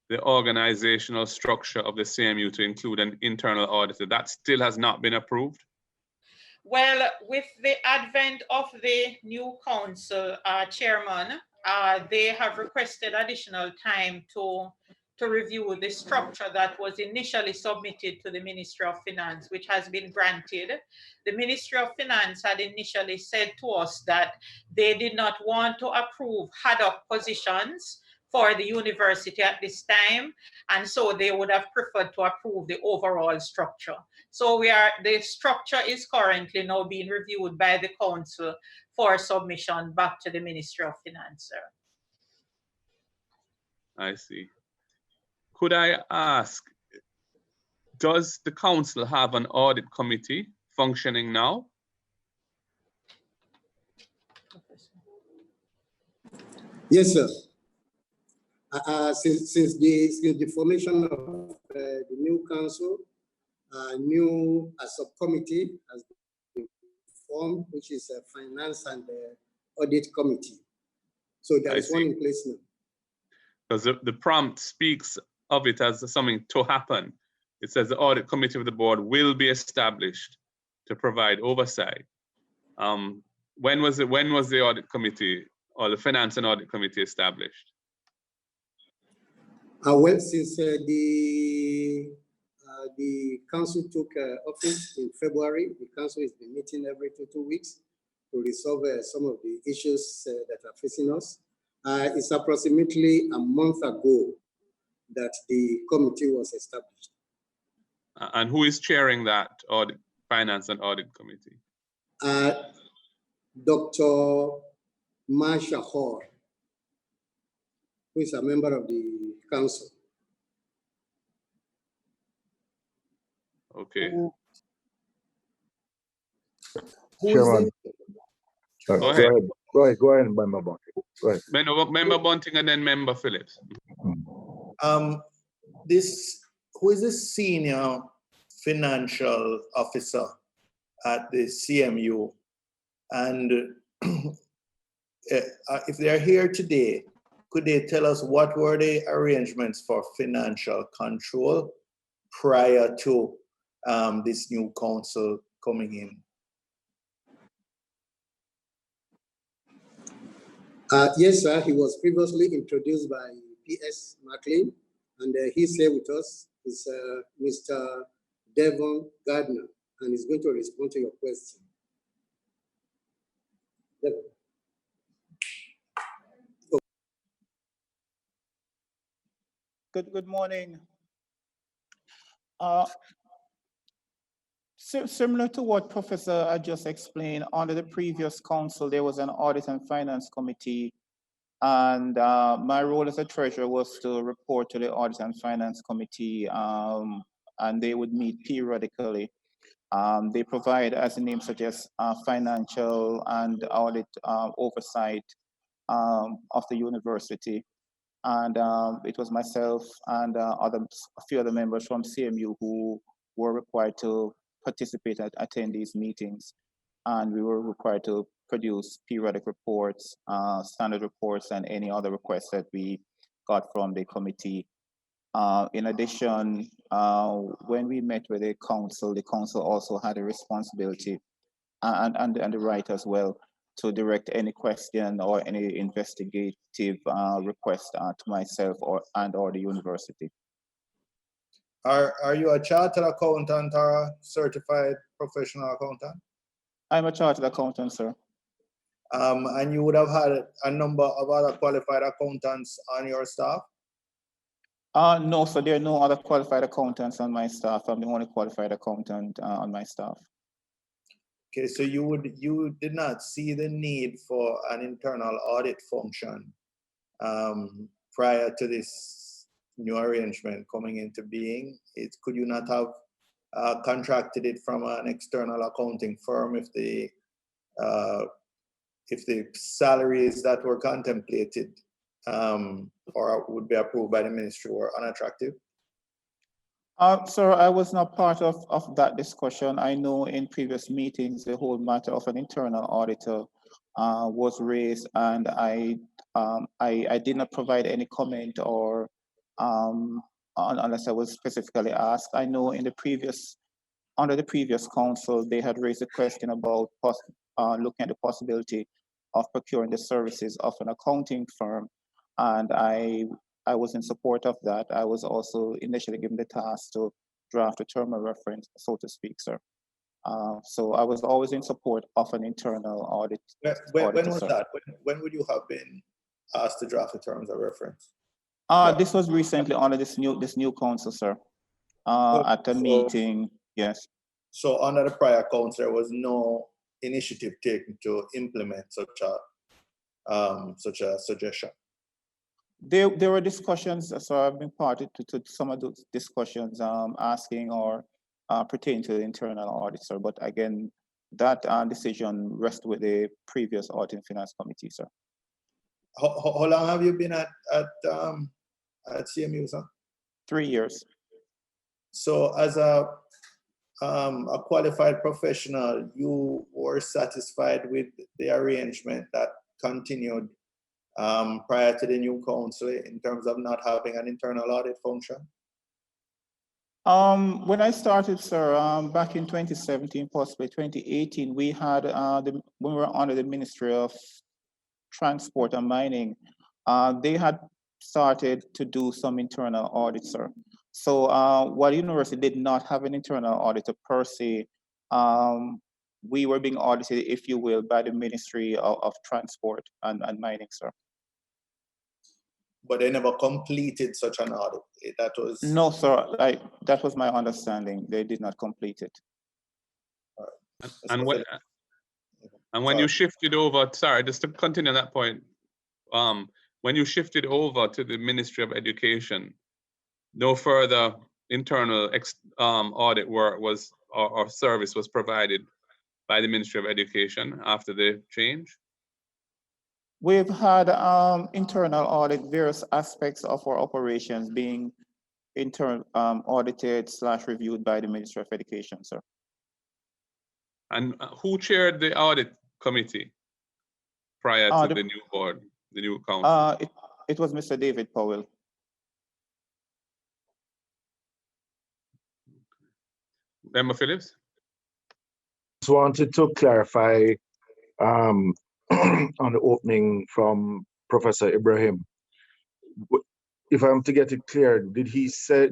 the organizational structure of the CMU to include an internal auditor, that still has not been approved? Well, with the advent of the new council, Chairman, they have requested additional time to review the structure that was initially submitted to the Ministry of Finance, which has been granted. The Ministry of Finance had initially said to us that they did not want to approve ad hoc positions for the university at this time, and so they would have preferred to approve the overall structure. So the structure is currently now being reviewed by the council for submission back to the Ministry of Finance, sir. I see. Could I ask, does the council have an audit committee functioning now? Yes, sir. Since the formation of the new council, a new subcommittee has been formed, which is a finance and audit committee. So there is one in place now. Because the prompt speaks of it as something to happen. It says the audit committee of the board will be established to provide oversight. When was the audit committee or the finance and audit committee established? Well, since the council took office in February, the council has been meeting every two weeks to resolve some of the issues that are facing us. It's approximately a month ago that the committee was established. And who is chairing that audit, finance and audit committee? Dr. Marsha Hall, who is a member of the council. Okay. Chairman. Go ahead. Go ahead, Member Bunting. Go ahead. Member Bunting and then Member Phillips. Who is this senior financial officer at the CMU? And if they're here today, could they tell us what were the arrangements for financial control prior to this new council coming in? Yes, sir. He was previously introduced by P.S. McLean, and he's here with us. Is Mr. Devon Gardner, and he's going to respond to your question. Devon. Good morning. Similar to what Professor had just explained, under the previous council, there was an audit and finance committee, and my role as a treasurer was to report to the audit and finance committee, and they would meet periodically. They provide, as the name suggests, financial and audit oversight of the university. And it was myself and a few other members from CMU who were required to participate and attend these meetings. And we were required to produce periodic reports, standard reports, and any other requests that we got from the committee. In addition, when we met with the council also had a responsibility and the right as well to direct any question or any investigative request to myself or the university. Are you a chartered accountant or a certified professional accountant? I'm a chartered accountant, sir. And you would have had a number of other qualified accountants on your staff? No, so there are no other qualified accountants on my staff. I'm the only qualified accountant on my staff. Okay, so you did not see the need for an internal audit function prior to this new arrangement coming into being. Could you not have contracted it from an external accounting firm if the salaries that were contemplated or would be approved by the ministry were unattractive? Sir, I was not part of that discussion. I know in previous meetings, the whole matter of an internal auditor was raised, and I did not provide any comment or unless I was specifically asked. I know in under the previous council, they had raised a question about looking at the possibility of procuring the services of an accounting firm, and I was in support of that. I was also initially given the task to draft a term of reference, so to speak, sir. So I was always in support of an internal audit. When was that? When would you have been asked to draft the terms of reference? This was recently under this new council, sir. At a meeting, yes. So under the prior council, there was no initiative taken to implement such a suggestion. There were discussions, so I've been party to some of those discussions, asking or pertaining to the internal auditor. But again, that decision rests with the previous Audit and Finance Committee, sir. How long have you been at CMU, sir? 3 years. So as a qualified professional, you were satisfied with the arrangement that continued prior to the new council in terms of not having an internal audit function? When I started, sir, back in 2017, possibly 2018, we had when we were under the Ministry of Transport and Mining, they had started to do some internal audits, sir. So while the university did not have an internal auditor per se, we were being audited, if you will, by the Ministry of Transport and Mining, sir. But they never completed such an audit. That was no, sir. That was my understanding. They did not complete it. And when you shifted over, sorry, just to continue that point, when you shifted over to the Ministry of Education, no further internal audit work was or service was provided by the Ministry of Education after the change? We've had internal audit, various aspects of our operations being audited / reviewed by the Ministry of Education, sir. And who chaired the audit committee prior to the new board, the new council? It was Mr. David Powell. Member Phillips? Just wanted to clarify on the opening from Professor Ibrahim. If I'm to get it clear, did he say,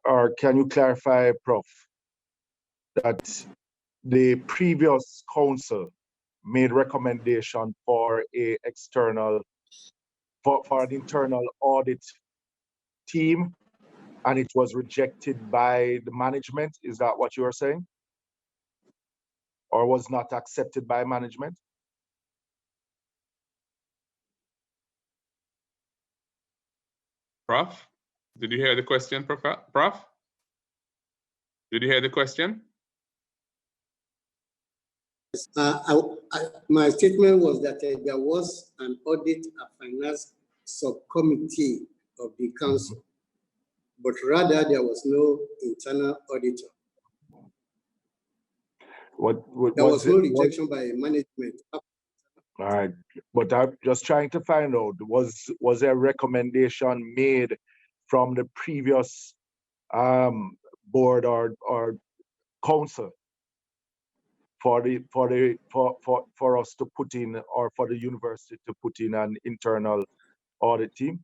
or can you clarify, Prof, that the previous council made recommendation for an internal audit team, and it was rejected by the management? Is that what you are saying? Or was not accepted by management? Prof, did you hear the question, Prof? Did you hear the question? My statement was that there was an audit and finance subcommittee of the council, but rather there was no internal auditor. There was no rejection by management. All right, but I'm just trying to find out, was there a recommendation made from the previous board or council for us to put in, or for the university to put in, an internal audit team?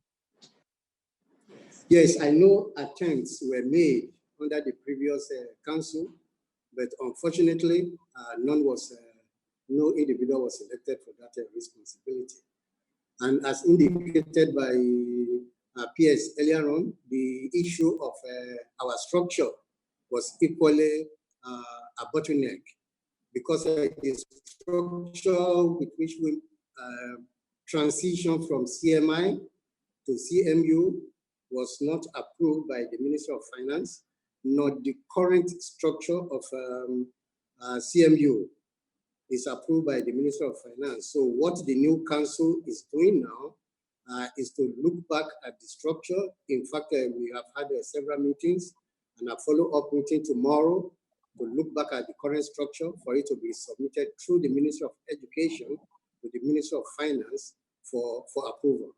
Yes, I know attempts were made under the previous council, but unfortunately, no individual was selected for that responsibility. And as indicated by PS earlier on, the issue of our structure was equally a bottleneck, because the structure with which we transition from CMI to CMU was not approved by the Ministry of Finance, nor the current structure of CMU is approved by the Ministry of Finance. So what the new council is doing now is to look back at the structure. In fact, we have had several meetings and a follow-up meeting tomorrow to look back at the current structure for it to be submitted through the Ministry of Education to the Ministry of Finance for approval.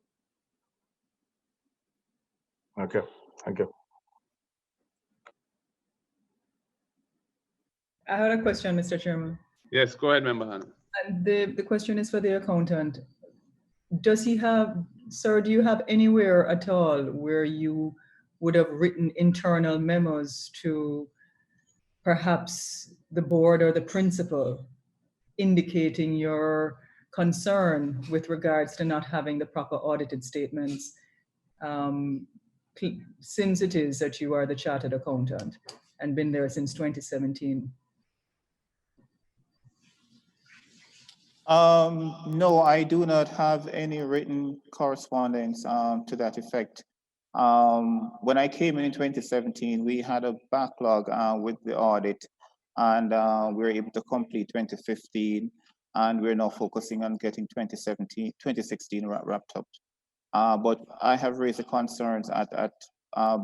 Okay, thank you. I had a question, Mr. Chairman. Yes, go ahead, Member Hannah. The question is for the accountant. Does he have, sir, do you have anywhere at all where you would have written internal memos to perhaps the board or the principal indicating your concern with regards to not having the proper audited statements, since it is that you are the chartered accountant and been there since 2017? No, I do not have any written correspondence to that effect. When I came in 2017, we had a backlog with the audit, and we were able to complete 2015, and we're now focusing on getting 2016 wrapped up. But I have raised the concerns at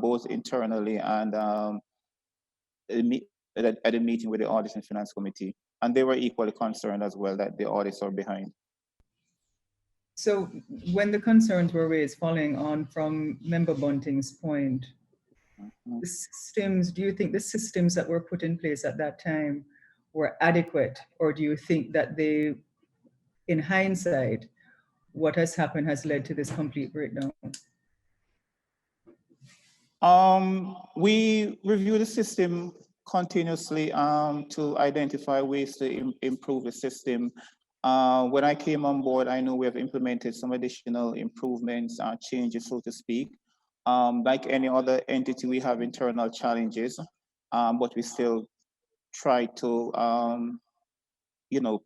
both internally and at a meeting with the Audit and Finance Committee, and they were equally concerned as well that the audits are behind. So when the concerns were raised, following on from Member Bunting's point, the systems, do you think the systems that were put in place at that time were adequate, or do you think that they, in hindsight, what has happened has led to this complete breakdown? We review the system continuously to identify ways to improve the system. When I came on board, I know we have implemented some additional improvements, changes, so to speak. Like any other entity, we have internal challenges, but we still try to,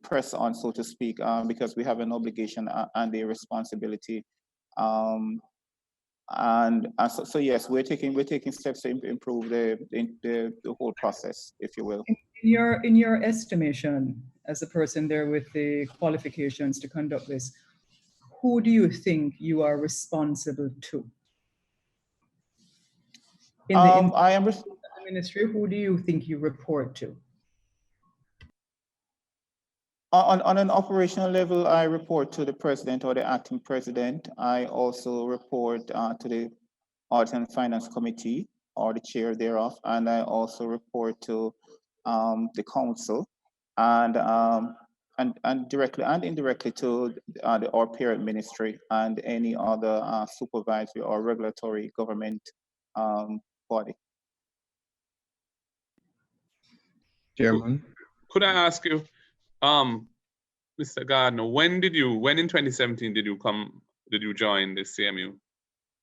press on, so to speak, because we have an obligation and a responsibility. So yes, we're taking steps to improve the whole process, if you will. In your estimation, as a person there with the qualifications to conduct this, who do you think you are responsible to? In the ministry, who do you think you report to? On an operational level, I report to the president or the acting president. I also report to the Audit and Finance Committee or the chair thereof, and I also report to the council and directly and indirectly to our parent ministry and any other supervisory or regulatory government body. Chairman. Could I ask you, Mr. Gardner, when in 2017 did you join the CMU?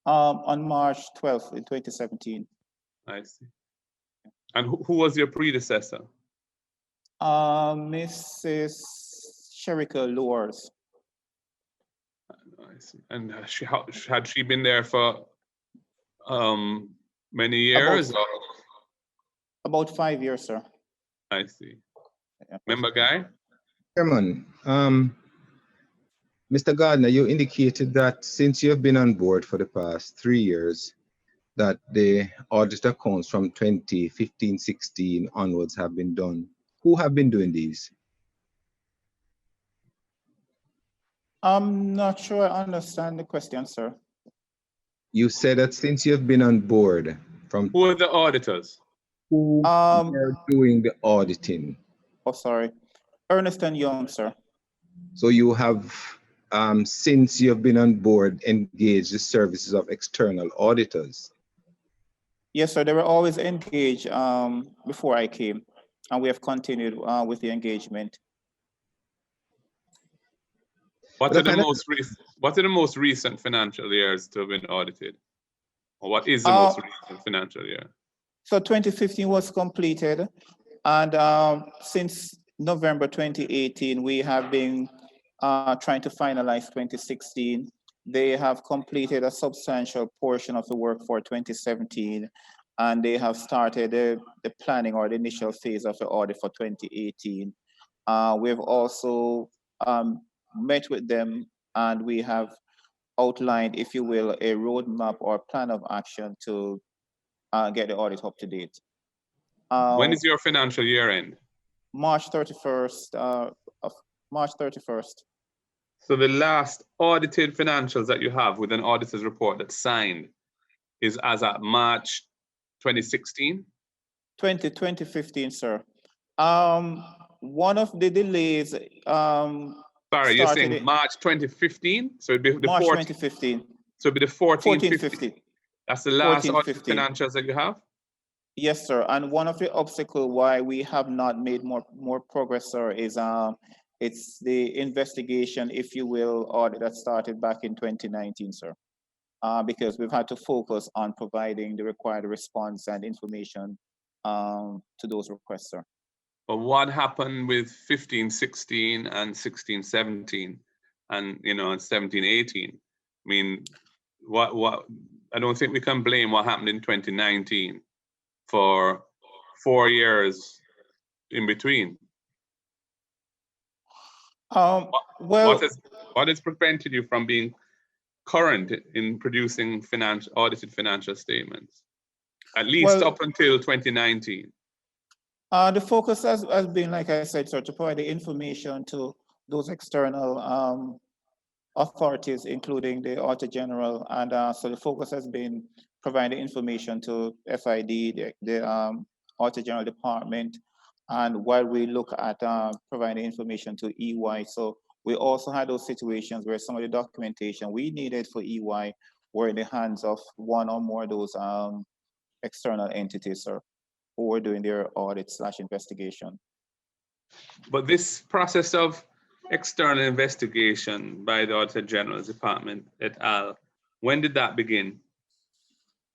On March 12th in 2017. I see. And who was your predecessor? Mrs. Sherika Lures. I see. And had she been there for many years? About 5 years, sir. I see. Member Guy? Chairman, Mr. Gardner, you indicated that since you have been on board for the past 3 years, that the audit accounts from 2015-16 onwards have been done. Who have been doing these? I'm not sure I understand the question, sir. You said that since you have been on board from... Who are the auditors? Who are doing the auditing? Oh, sorry. Ernest & Young, sir. So you have, since you have been on board, engaged the services of external auditors? Yes, sir. They were always engaged before I came, and we have continued with the engagement. What are the most recent financial years to have been audited? Or what is the most recent financial year? So 2015 was completed, and since November 2018, we have been trying to finalize 2016. They have completed a substantial portion of the work for 2017, and they have started the planning or the initial phase of the audit for 2018. We've also met with them, and we have outlined, if you will, a roadmap or plan of action to get the audit up to date. When is your financial year end? March 31st. March 31st. So the last audited financials that you have with an auditor's report that's signed is as at March 2016? 2015, sir. One of the delays. Sorry, you're saying March 2015? So it'd be the March 14th. 2015. So it'd be the 14th, 15. That's the last 14, audited financials that you have? Yes, sir. And one of the obstacles why we have not made more progress, sir, is it's the investigation, if you will, audit that started back in 2019, sir. Because we've had to focus on providing the required response and information to those requests, sir. But what happened with 15, 16 and 16, 17 and, you know, and 17, 18? I mean, what, I don't think we can blame what happened in 2019 for 4 years in between. Well, What has prevented you from being current in producing audited financial statements, at least up until 2019? The focus has been, like I said, sir, to provide the information to those external authorities, including the Auditor General, and so the focus has been providing information to FID, the Auditor General Department, and while we look at providing information to EY. So we also had those situations where some of the documentation we needed for EY were in the hands of one or more of those external entities, sir, who were doing their audit/investigation. But this process of external investigation by the Auditor General's Department et al., when did that begin?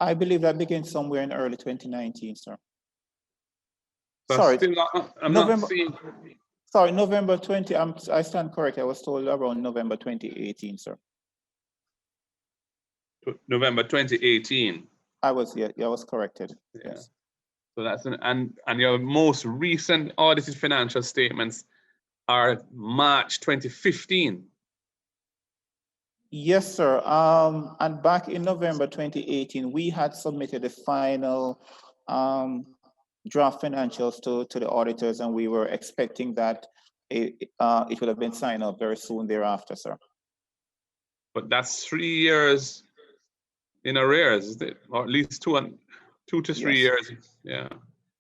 I believe that began somewhere in early 2019, sir. So Sorry, I'm not seeing. Sorry, November 20, I stand correct. I was told around November 2018, sir. November 2018. I was corrected. Yeah. Yes. So that's and your most recent audited financial statements are March 2015. Yes, sir. And back in November 2018, we had submitted the final draft financials to the auditors, and we were expecting that it would have been signed up very soon thereafter, sir. But that's 3 years in arrears, is it? Or at least 2 to 3 years. Yeah.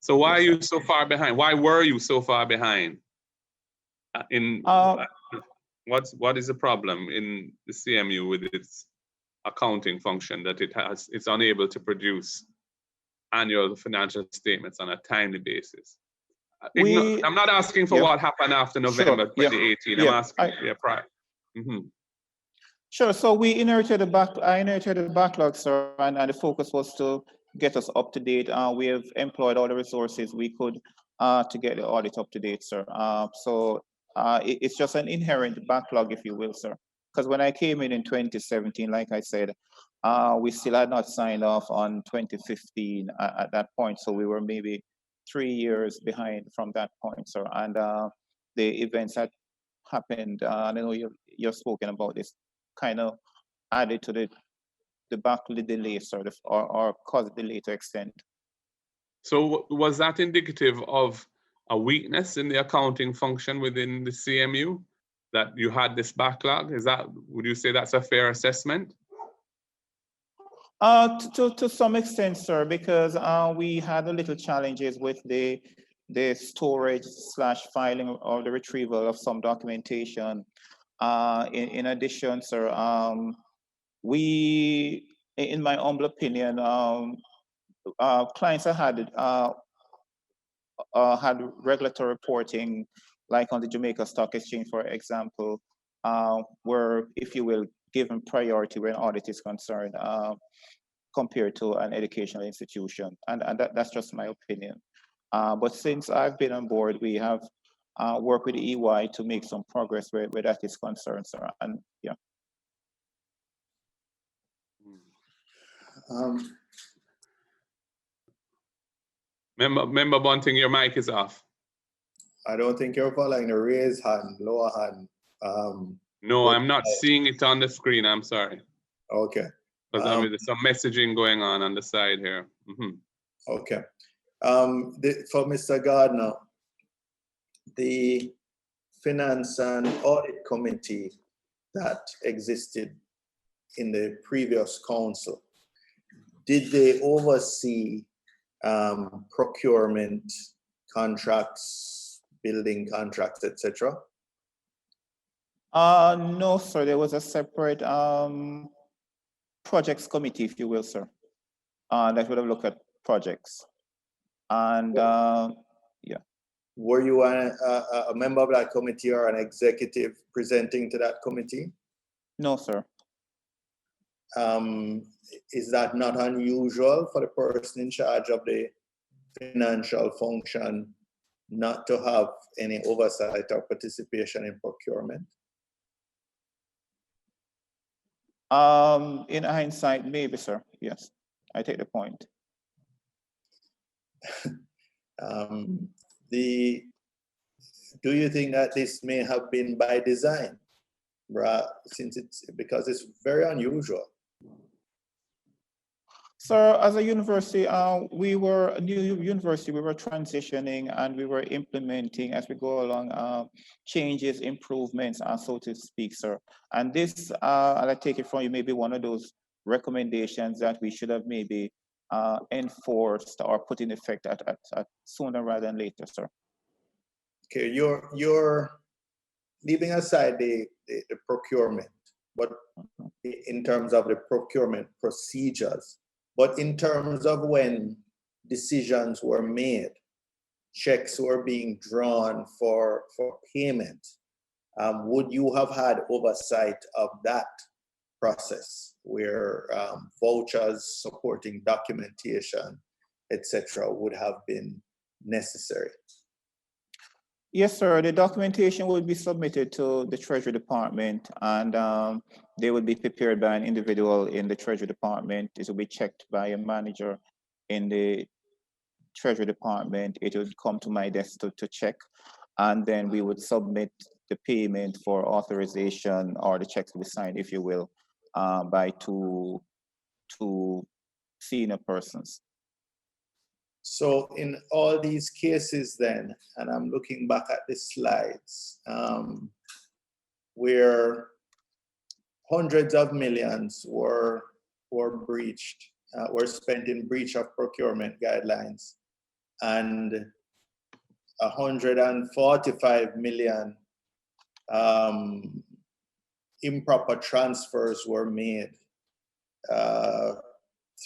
So why are you so far behind? Why were you so far behind? What is the problem in the CMU with its accounting function that it's unable to produce annual financial statements on a timely basis? I'm not asking for what happened after November 2018. I'm asking prior. Sure. So we inherited I inherited the backlog, sir, and the focus was to get us up to date. We have employed all the resources we could to get the audit up to date, sir. So it's just an inherent backlog, if you will, sir. Because when I came in 2017, like I said, we still had not signed off on 2015 at that point. So we were maybe 3 years behind from that point, sir. And the events that happened, I know you've spoken about this, kind of added to the backlog delay, sort of, or caused the delay to extend. So was that indicative of a weakness in the accounting function within the CMU, that you had this backlog? Would you say that's a fair assessment? To some extent, sir, because we had a little challenges with the storage / filing or the retrieval of some documentation. In addition, sir, we, in my humble opinion, clients had regulatory reporting, like on the Jamaica Stock Exchange, for example, were, if you will, given priority when audit is concerned, compared to an educational institution. And that's just my opinion. But since I've been on board, we have worked with EY to make some progress where that is concerned, sir. And yeah. Member Bunting, your mic is off. I don't think you're following the raise hand, lower hand. No, I'm not seeing it on the screen. I'm sorry. Okay. Because there's some messaging going on the side here. Okay. For Mr. Gardner, the Finance and Audit Committee that existed in the previous council, did they oversee procurement contracts, building contracts, etc.? No, sir. There was a separate projects committee, if you will, sir, that would have looked at projects. And yeah. Were you a member of that committee or an executive presenting to that committee? No, sir. Is that not unusual for the person in charge of the financial function not to have any oversight or participation in procurement? In hindsight, maybe, sir. Yes, I take the point. Do you think that this may have been by design, because it's very unusual? So as a university, we were a new university, we were transitioning and we were implementing as we go along changes, improvements, so to speak, sir. And this, I take it from you, maybe one of those recommendations that we should have maybe enforced or put in effect at sooner rather than later, sir. Okay, you're leaving aside the procurement, but in terms of the procurement procedures, but in terms of when decisions were made, checks were being drawn for payment, would you have had oversight of that process where vouchers supporting documentation, etc., would have been necessary? Yes, sir. The documentation would be submitted to the Treasury Department, and they would be prepared by an individual in the Treasury Department. It will be checked by a manager in the Treasury Department. It would come to my desk to check, and then we would submit the payment for authorization, or the checks to be signed, if you will, by two senior persons. So in all these cases then, and I'm looking back at the slides, where hundreds of millions were breached, were spent in breach of procurement guidelines, and 145 million improper transfers were made,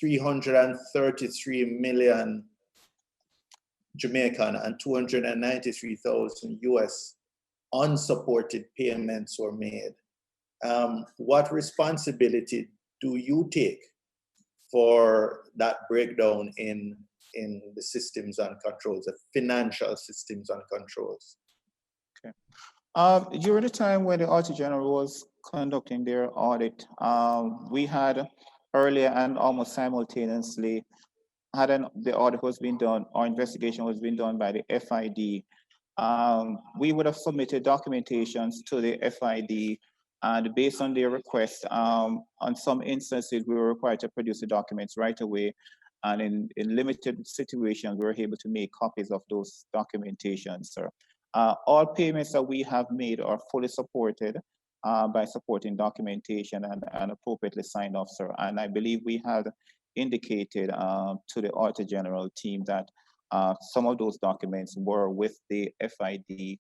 333 million Jamaican and 293,000 US unsupported payments were made. What responsibility do you take for that breakdown in the systems and controls, the financial systems and controls? Okay. During the time when the Auditor General was conducting their audit, we had earlier and almost simultaneously the audit was being done, or investigation was being done by the FID. We would have submitted documentations to the FID, and based on their request, on some instances, we were required to produce the documents right away. And in limited situations, we were able to make copies of those documentations, sir. All payments that we have made are fully supported by supporting documentation and appropriately signed off, sir. And I believe we had indicated to the Auditor General team that some of those documents were with the FID,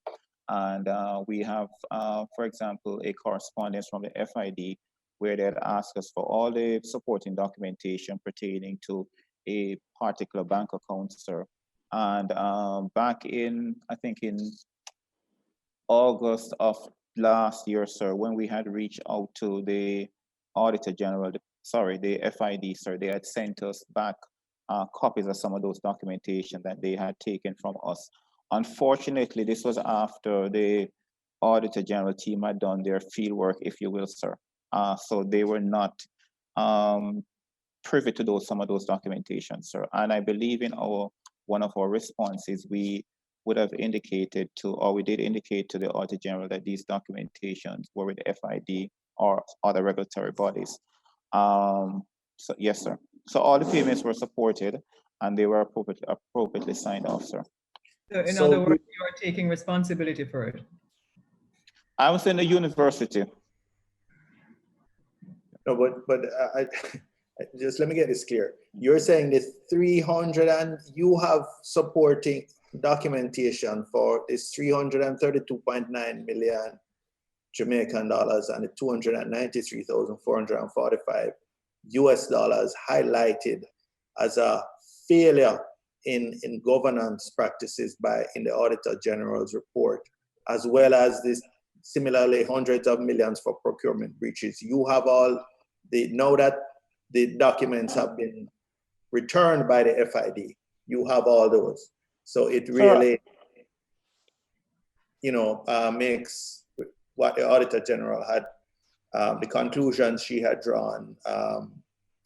and we have, for example, a correspondence from the FID where they had asked us for all the supporting documentation pertaining to a particular bank account, sir. And back in, I think in August of last year, sir, when we had reached out to the Auditor General, the FID, sir, they had sent us back copies of some of those documentation that they had taken from us. Unfortunately, this was after the Auditor General team had done their field work, if you will, sir. So they were not privy to some of those documentations, sir. And I believe in one of our responses, we would have indicated to, or we did indicate to the Auditor General that these documentations were with the FID or other regulatory bodies. So yes, sir. So all the payments were supported and they were appropriately signed off, sir. So in other words, you are taking responsibility for it. I was in the university. No, but just let me get this clear. You're saying the 300 and you have supporting documentation for this 332.9 million Jamaican dollars and the 293,445 US dollars highlighted as a failure in governance practices in the Auditor General's report, as well as this similarly hundreds of millions for procurement breaches. You have now that the documents have been returned by the FID, you have all those. So it really, makes what the Auditor General had, the conclusions she had drawn,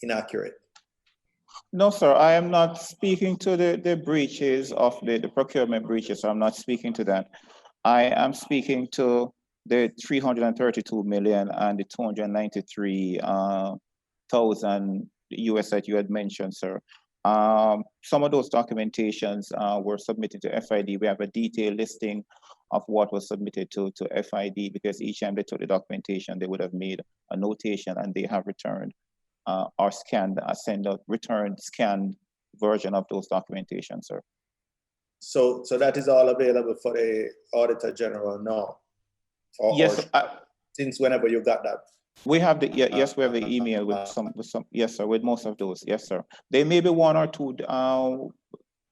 inaccurate. No, sir, I am not speaking to the breaches of the procurement breaches. So I'm not speaking to that. I am speaking to the 332 million and the 293,000 US that you had mentioned, sir. Some of those documentations were submitted to FID. We have a detailed listing of what was submitted to FID, because each time they took the documentation, they would have made a notation and they have returned or scanned, returned scanned version of those documentation, sir. So that is all available for the Auditor General now? Yes. Since whenever you got that? We have the, yes, we have the email with some, yes, sir, with most of those, yes, sir. There may be one or two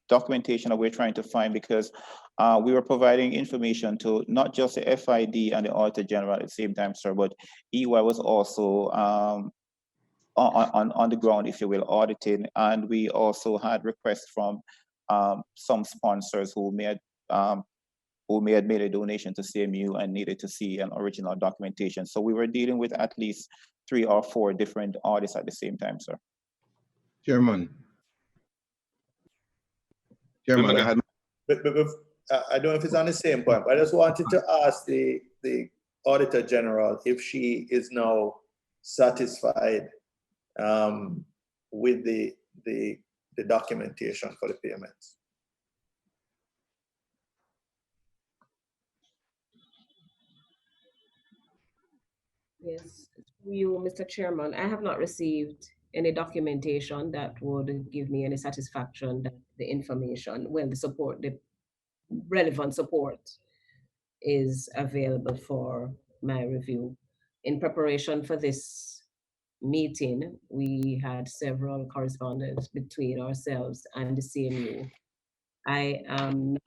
documentation that we're trying to find, because we were providing information to not just the FID and the Auditor General at the same time, sir, but EY was also on the ground, if you will, auditing, and we also had requests from some sponsors who may have made a donation to CMU and needed to see an original documentation. So we were dealing with at least 3 or 4 different audits at the same time, sir. Chairman, I had. But I don't know if it's on the same point, but I just wanted to ask the Auditor General if she is now satisfied with the documentation for the payments. Yes, you, Mr. Chairman, I have not received any documentation that would give me any satisfaction that the information, when the relevant support is available for my review. In preparation for this meeting, we had several correspondence between ourselves and the CMU. I am not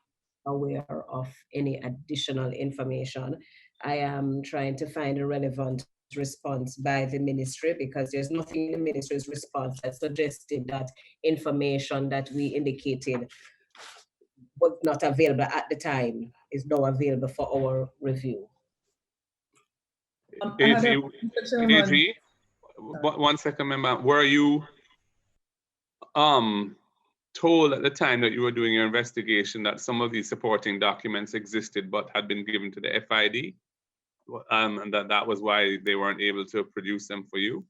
aware of any additional information. I am trying to find a relevant response by the ministry, because there's nothing in the ministry's response that suggested that information that we indicated was not available at the time is now available for our review. AG, one second, member. Were you told at the time that you were doing your investigation that some of these supporting documents existed but had been given to the FID, and that was why they weren't able to produce them for you?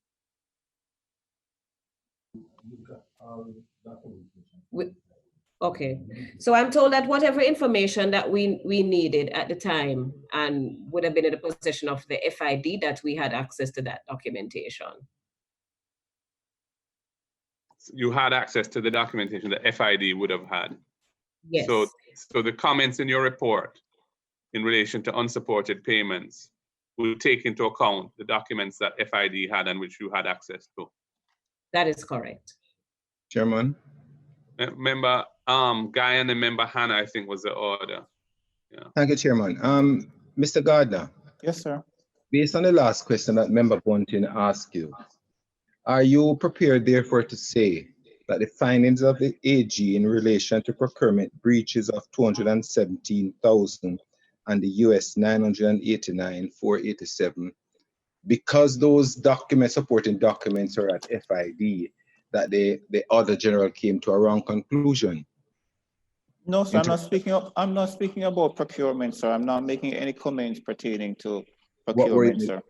Okay, so I'm told that whatever information that we needed at the time and would have been in the possession of the FID, that we had access to that documentation. You had access to the documentation that FID would have had. Yes. So the comments in your report in relation to unsupported payments will take into account the documents that FID had and which you had access to. That is correct. Chairman. Member Guy and the member Hannah, I think, was the order. Yeah. Thank you, Chairman. Mr. Gardner. Yes, sir. Based on the last question that Member Bunting asked you, are you prepared, therefore, to say that the findings of the AG in relation to procurement breaches of 217,000 and the US 989,487, because those documents, supporting documents, are at FID, that the Auditor General came to a wrong conclusion? No, sir, I'm not speaking about procurement, sir. I'm not making any comments pertaining to procurement, sir.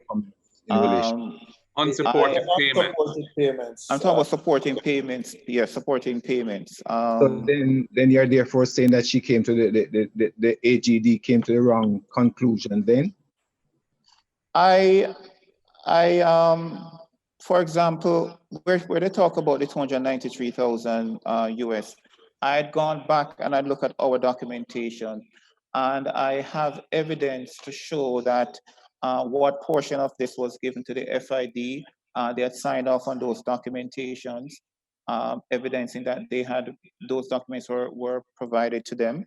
In relation? Unsupported payments. I'm talking about supporting payments. Yes, supporting payments. So then you're therefore saying that she came to the AGD came to the wrong conclusion then? For example, where they talk about the 293,000 US, I had gone back and I looked at our documentation, and I have evidence to show that what portion of this was given to the FID. They had signed off on those documentations, evidencing that they had those documents were provided to them.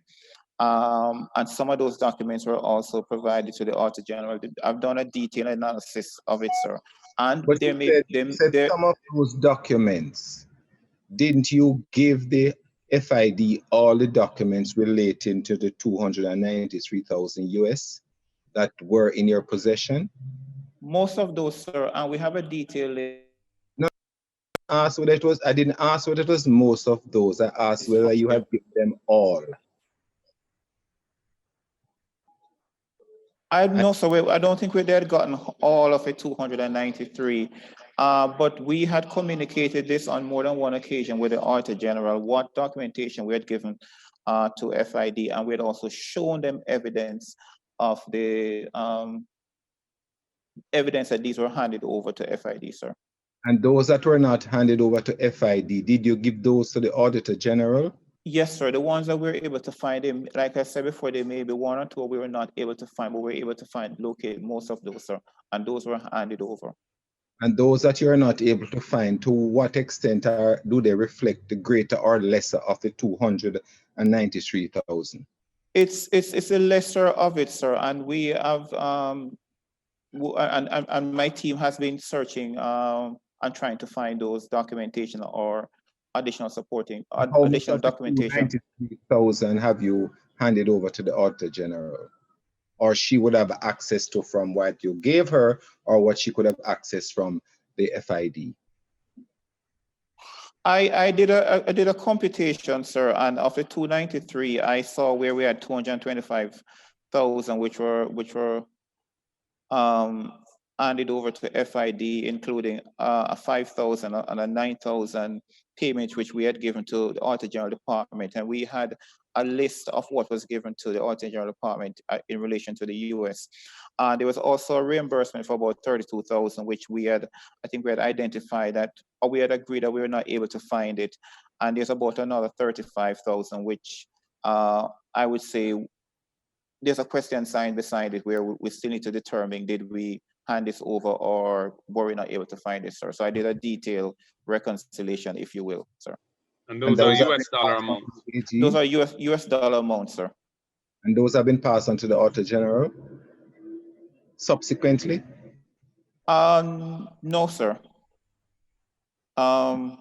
And some of those documents were also provided to the Auditor General. I've done a detailed analysis of it, sir. And but some of those documents, didn't you give the FID all the documents relating to the 293,000 US that were in your possession? Most of those, sir, and we have a detailed list. No, ask whether it was, I didn't ask whether it was most of those. I asked whether you have given them all. I don't think we had gotten all of it 293, but we had communicated this on more than one occasion with the Auditor General, what documentation we had given to FID, and we had also shown them evidence of the evidence that these were handed over to FID, sir. And those that were not handed over to FID, did you give those to the Auditor General? Yes, sir. The ones that we were able to find, them, like I said before, there may be one or two we were not able to find, but we were able to locate most of those, sir, and those were handed over. And those that you are not able to find, to what extent do they reflect the greater or lesser of the 293,000? It's a lesser of it, sir, and we have and my team has been searching and trying to find those documentation or additional supporting additional documentation. 93,000 have you handed over to the Auditor General, or she would have access to from what you gave her, or what she could have access from the FID? I did a computation, sir, and of the 293, I saw where we had 225,000, which were handed over to FID, including a 5,000 and a 9,000 payment, which we had given to the Auditor General Department. And we had a list of what was given to the Auditor General Department in relation to the US. There was also a reimbursement for about 32,000, which we had, I think we had identified that, or we had agreed that we were not able to find it. And there's about another 35,000, which I would say there's a question sign beside it where we still need to determine, did we hand this over or were we not able to find it, sir? So I did a detailed reconciliation, if you will, sir. And those are US dollar amounts. Those are US dollar amounts, sir. And those have been passed on to the Auditor General subsequently? No, sir. Mr.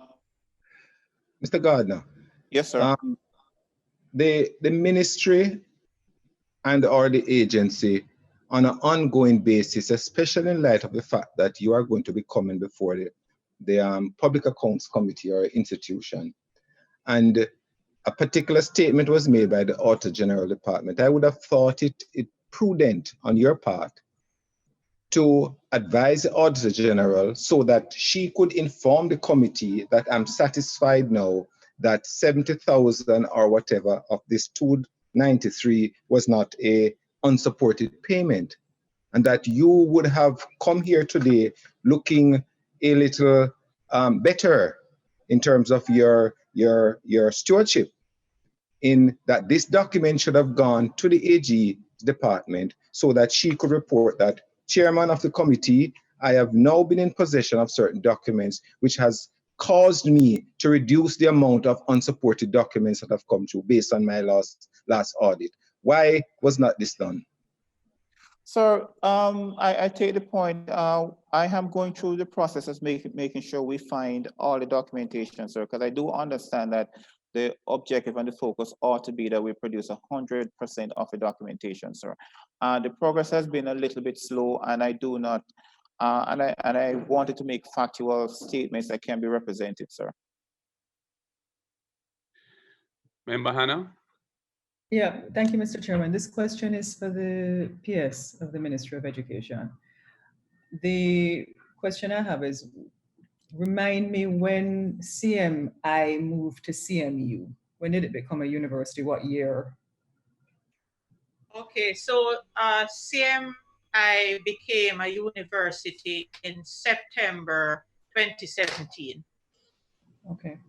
Gardner. Yes, sir. The ministry and or the agency on an ongoing basis, especially in light of the fact that you are going to be coming before the Public Accounts Committee or institution, and a particular statement was made by the Auditor General Department, I would have thought it prudent on your part to advise the Auditor General so that she could inform the committee that I'm satisfied now that 70,000 or whatever of this 293 was not a unsupported payment, and that you would have come here today looking a little better in terms of your stewardship, in that this document should have gone to the AG department so that she could report that, Chairman of the committee, I have now been in possession of certain documents which has caused me to reduce the amount of unsupported documents that have come through based on my last audit. Why was not this done? Sir, I take the point. I am going through the process of making sure we find all the documentation, sir, because I do understand that the objective and the focus ought to be that we produce 100% of the documentation, sir. The progress has been a little bit slow, and I do not, and I wanted to make factual statements that can be represented, sir. Member Hannah? Yeah, thank you, Mr. Chairman. This question is for the PS of the Ministry of Education. The question I have is, remind me when CMI moved to CMU. When did it become a university? What year? Okay, so CMI became a university in September 2017. Okay.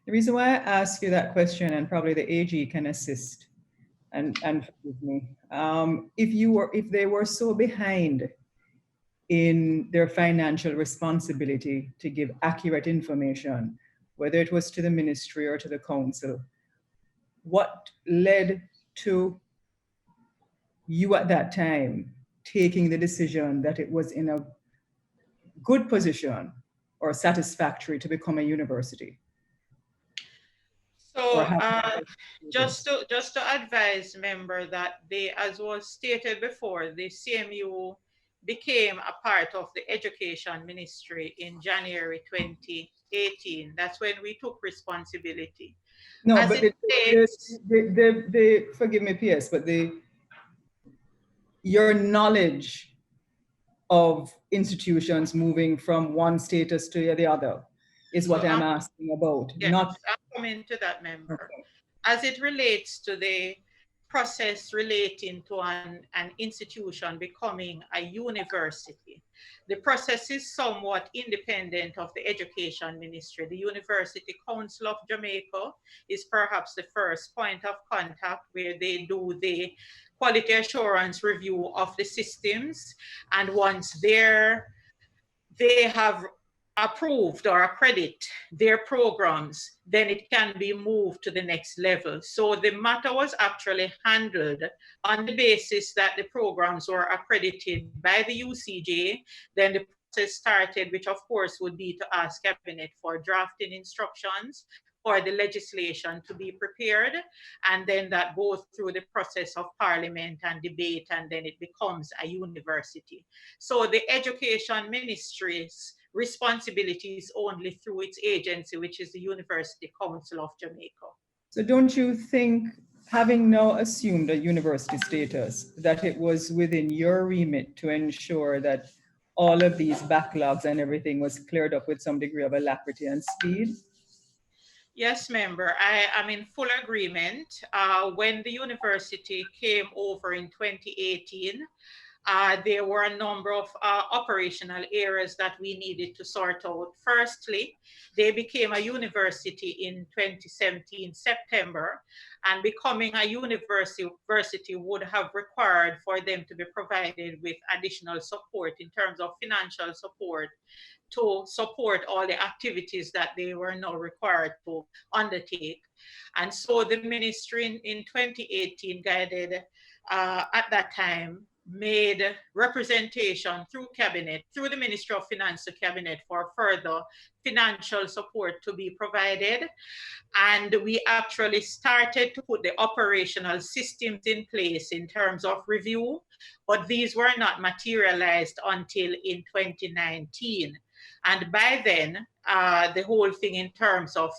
The reason why I ask you that question, and probably the AG can assist, and forgive me, if they were so behind in their financial responsibility to give accurate information, whether it was to the ministry or to the council, what led to you at that time taking the decision that it was in a good position or satisfactory to become a university? Or So have just to advise member that as was stated before, the CMU became a part of the Education Ministry in January 2018. That's when we took responsibility. No, As but it takes, forgive me, PS, but your knowledge of institutions moving from one status to the other is what I'm asking about. yes, Not I'll come into that, member. okay. As it relates to the process relating to an institution becoming a university. The process is somewhat independent of the Education Ministry. The University Council of Jamaica is perhaps the first point of contact where they do the quality assurance review of the systems. And once they have approved or accredit their programs, then it can be moved to the next level. So the matter was actually handled on the basis that the programs were accredited by the UCJ. Then the process started, which of course would be to ask Cabinet for drafting instructions for the legislation to be prepared, and then that goes through the process of Parliament and debate, and then it becomes a university. So the Education Ministry's responsibility is only through its agency, which is the University Council of Jamaica. So don't you think, having now assumed a university status, that it was within your remit to ensure that all of these backlogs and everything was cleared up with some degree of alacrity and speed? Yes, member, I am in full agreement. When the university came over in 2018, there were a number of operational areas that we needed to sort out. Firstly, they became a university in 2017, September, and becoming a university would have required for them to be provided with additional support in terms of financial support to support all the activities that they were now required to undertake. And so the ministry in 2018 guided, at that time, made representation through Cabinet, through the Ministry of Finance to Cabinet for further financial support to be provided. And we actually started to put the operational systems in place in terms of review, but these were not materialized until in 2019. And by then, the whole thing in terms of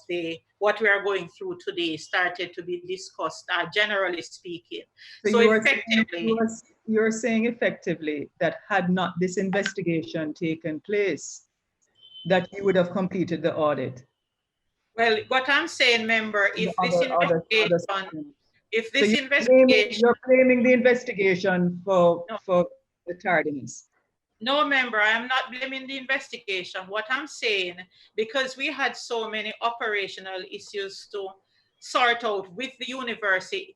what we are going through today started to be discussed, generally speaking. So effectively, you're saying effectively that had not this investigation taken place, that you would have completed the audit? Well, what I'm saying, member, if this investigation, you're blaming the investigation for the tardiness. No, member, I'm not blaming the investigation. What I'm saying, because we had so many operational issues to sort out with the university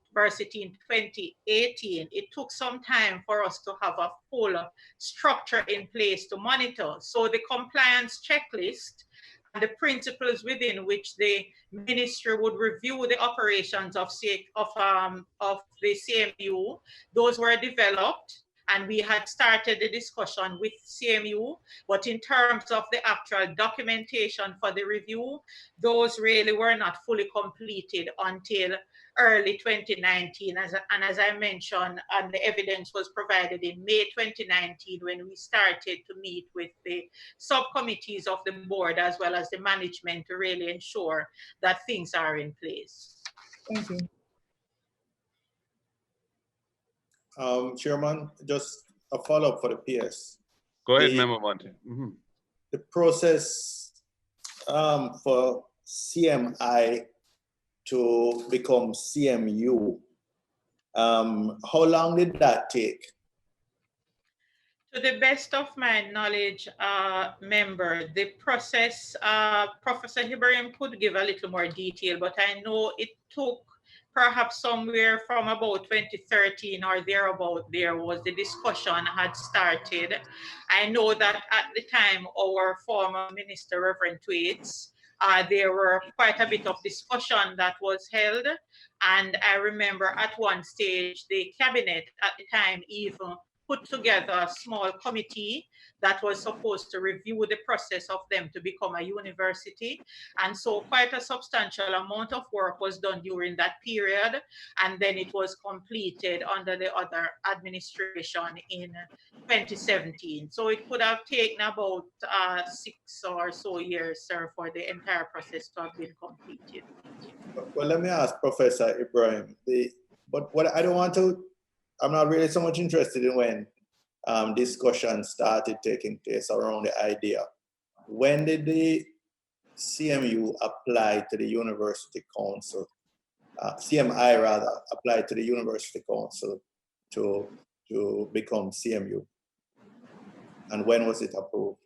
in 2018, it took some time for us to have a full structure in place to monitor. So the compliance checklist and the principles within which the ministry would review the operations of the CMU, those were developed. And we had started the discussion with CMU, but in terms of the actual documentation for the review, those really were not fully completed until early 2019. And as I mentioned, and the evidence was provided in May 2019 when we started to meet with the subcommittees of the board as well as the management to really ensure that things are in place. Thank you. Chairman, just a follow-up for the PS. Go ahead, Member Monte. The process for CMI to become CMU, how long did that take? To the best of my knowledge, member, the process, Professor Ibrahim could give a little more detail, but I know it took perhaps somewhere from about 2013 or thereabout, there was the discussion had started. I know that at the time, our former Minister, Reverend Tweets, there were quite a bit of discussion that was held. And I remember at one stage, the cabinet at the time even put together a small committee that was supposed to review the process of them to become a university. And so quite a substantial amount of work was done during that period. And then it was completed under the other administration in 2017. So it could have taken about 6 or so years, sir, for the entire process to have been completed. Well, let me ask Professor Ibrahim, but what I don't want to, I'm not really so much interested in when discussion started taking place around the idea. When did the CMU apply to the University Council, CMI rather, apply to the University Council to become CMU? And when was it approved?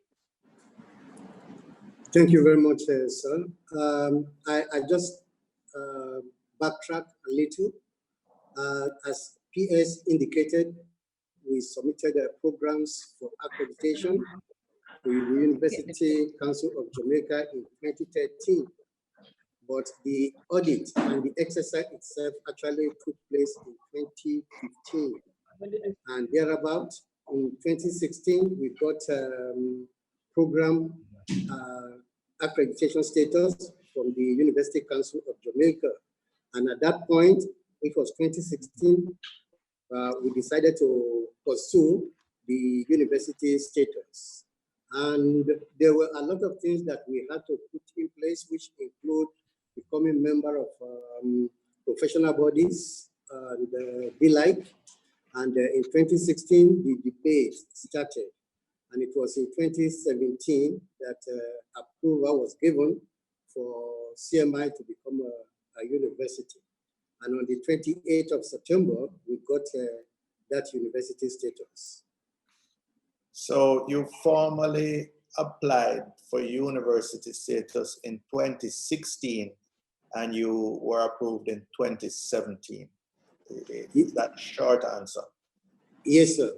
Thank you very much, sir. I just backtrack a little. As PS indicated, we submitted programs for accreditation to the University Council of Jamaica in 2013. But the audit and the exercise itself actually took place in 2015. And thereabout, in 2016, we got program accreditation status from the University Council of Jamaica. And at that point, it was 2016, we decided to pursue the university status. And there were a lot of things that we had to put in place, which include becoming member of professional bodies and the like. And in 2016, the debate started. And it was in 2017 that approval was given for CMI to become a university. And on the 28th of September, we got that university status. So you formally applied for university status in 2016 and you were approved in 2017. Is that short answer? Yes, sir.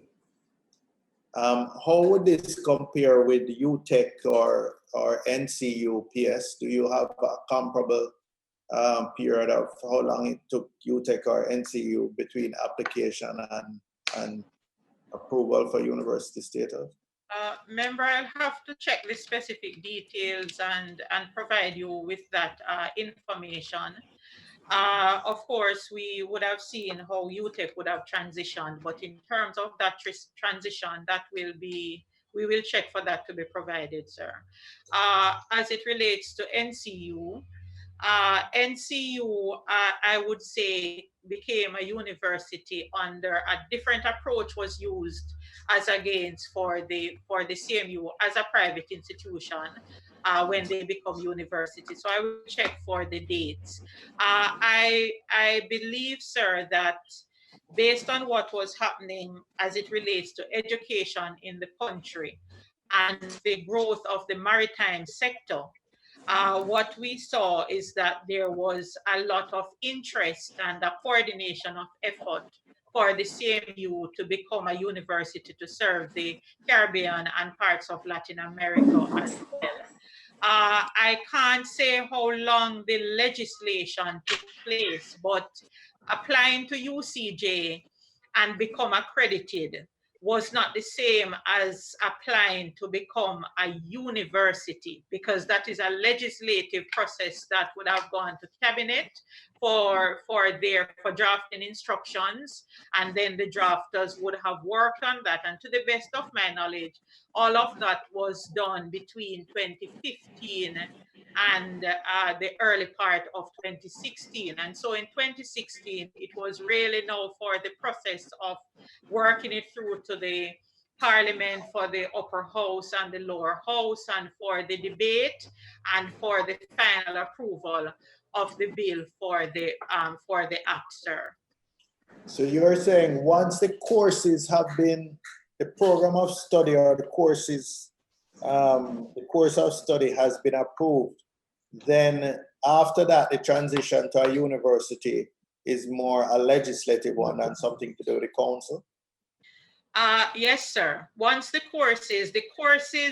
How would this compare with UTEC or NCU PS? Do you have a comparable period of how long it took UTEC or NCU between application and approval for university status? Member, I'll have to check the specific details and provide you with that information. Of course, we would have seen how UTEC would have transitioned, but in terms of that transition, that will be, we will check for that to be provided, sir. As it relates to NCU, NCU, I would say, became a university under a different approach was used as against for the CMU as a private institution when they become university. So I will check for the dates. I believe, sir, that based on what was happening as it relates to education in the country and the growth of the maritime sector, what we saw is that there was a lot of interest and a coordination of effort for the CMU to become a university to serve the Caribbean and parts of Latin America as well. I can't say how long the legislation took place, but applying to UCJ and become accredited was not the same as applying to become a university, because that is a legislative process that would have gone to cabinet for drafting instructions, and then the drafters would have worked on that. And to the best of my knowledge, all of that was done between 2015 and the early part of 2016. And so in 2016, it was really now for the process of working it through to the Parliament, for the upper house and the lower house, and for the debate and for the final approval of the bill for the act, sir. So you're saying once the courses have been, the program of study or the courses, the course of study has been approved, then after that, the transition to a university is more a legislative one and something to do with the council? Yes, sir. Once the courses,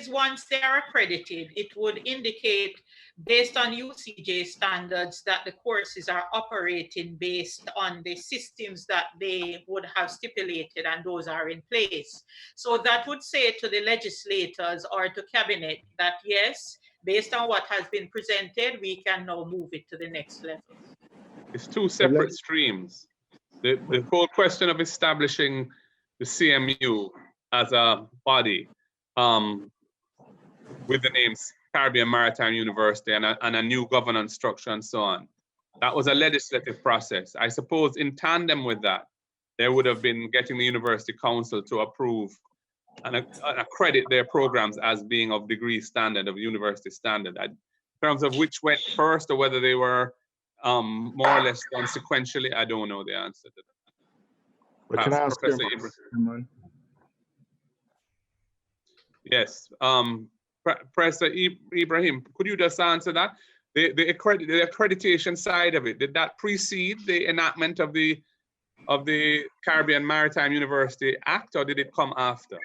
once they are accredited, it would indicate based on UCJ standards that the courses are operating based on the systems that they would have stipulated, and those are in place. So that would say to the legislators or to cabinet that yes, based on what has been presented, we can now move it to the next level. It's two separate streams. The whole question of establishing the CMU as a body with the names Caribbean Maritime University and a new governance structure and so on. That was a legislative process. I suppose in tandem with that, there would have been getting the University Council to approve and accredit their programs as being of degree standard, of university standard. In terms of which went first or whether they were more or less done sequentially, I don't know the answer to that. But can I ask Professor you, Ibrahim? Yes, Professor Ibrahim, could you just answer that? The accreditation side of it, did that precede the enactment of the Caribbean Maritime University Act, or did it come after?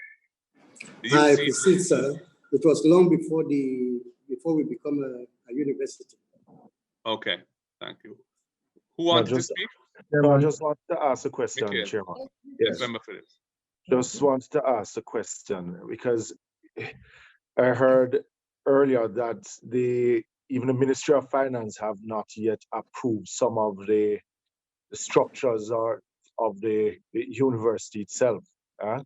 I proceed, sir. It was long before we become a university. Okay, thank you. Who wanted to speak? No, I just want to ask a question, Chairman. Yes, Member Phillips. Just want to ask a question because I heard earlier that even the Ministry of Finance have not yet approved some of the structures of the university itself. And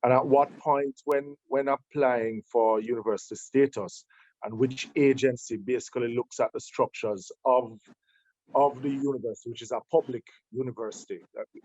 at what point, when applying for university status, and which agency basically looks at the structures of the university, which is a public university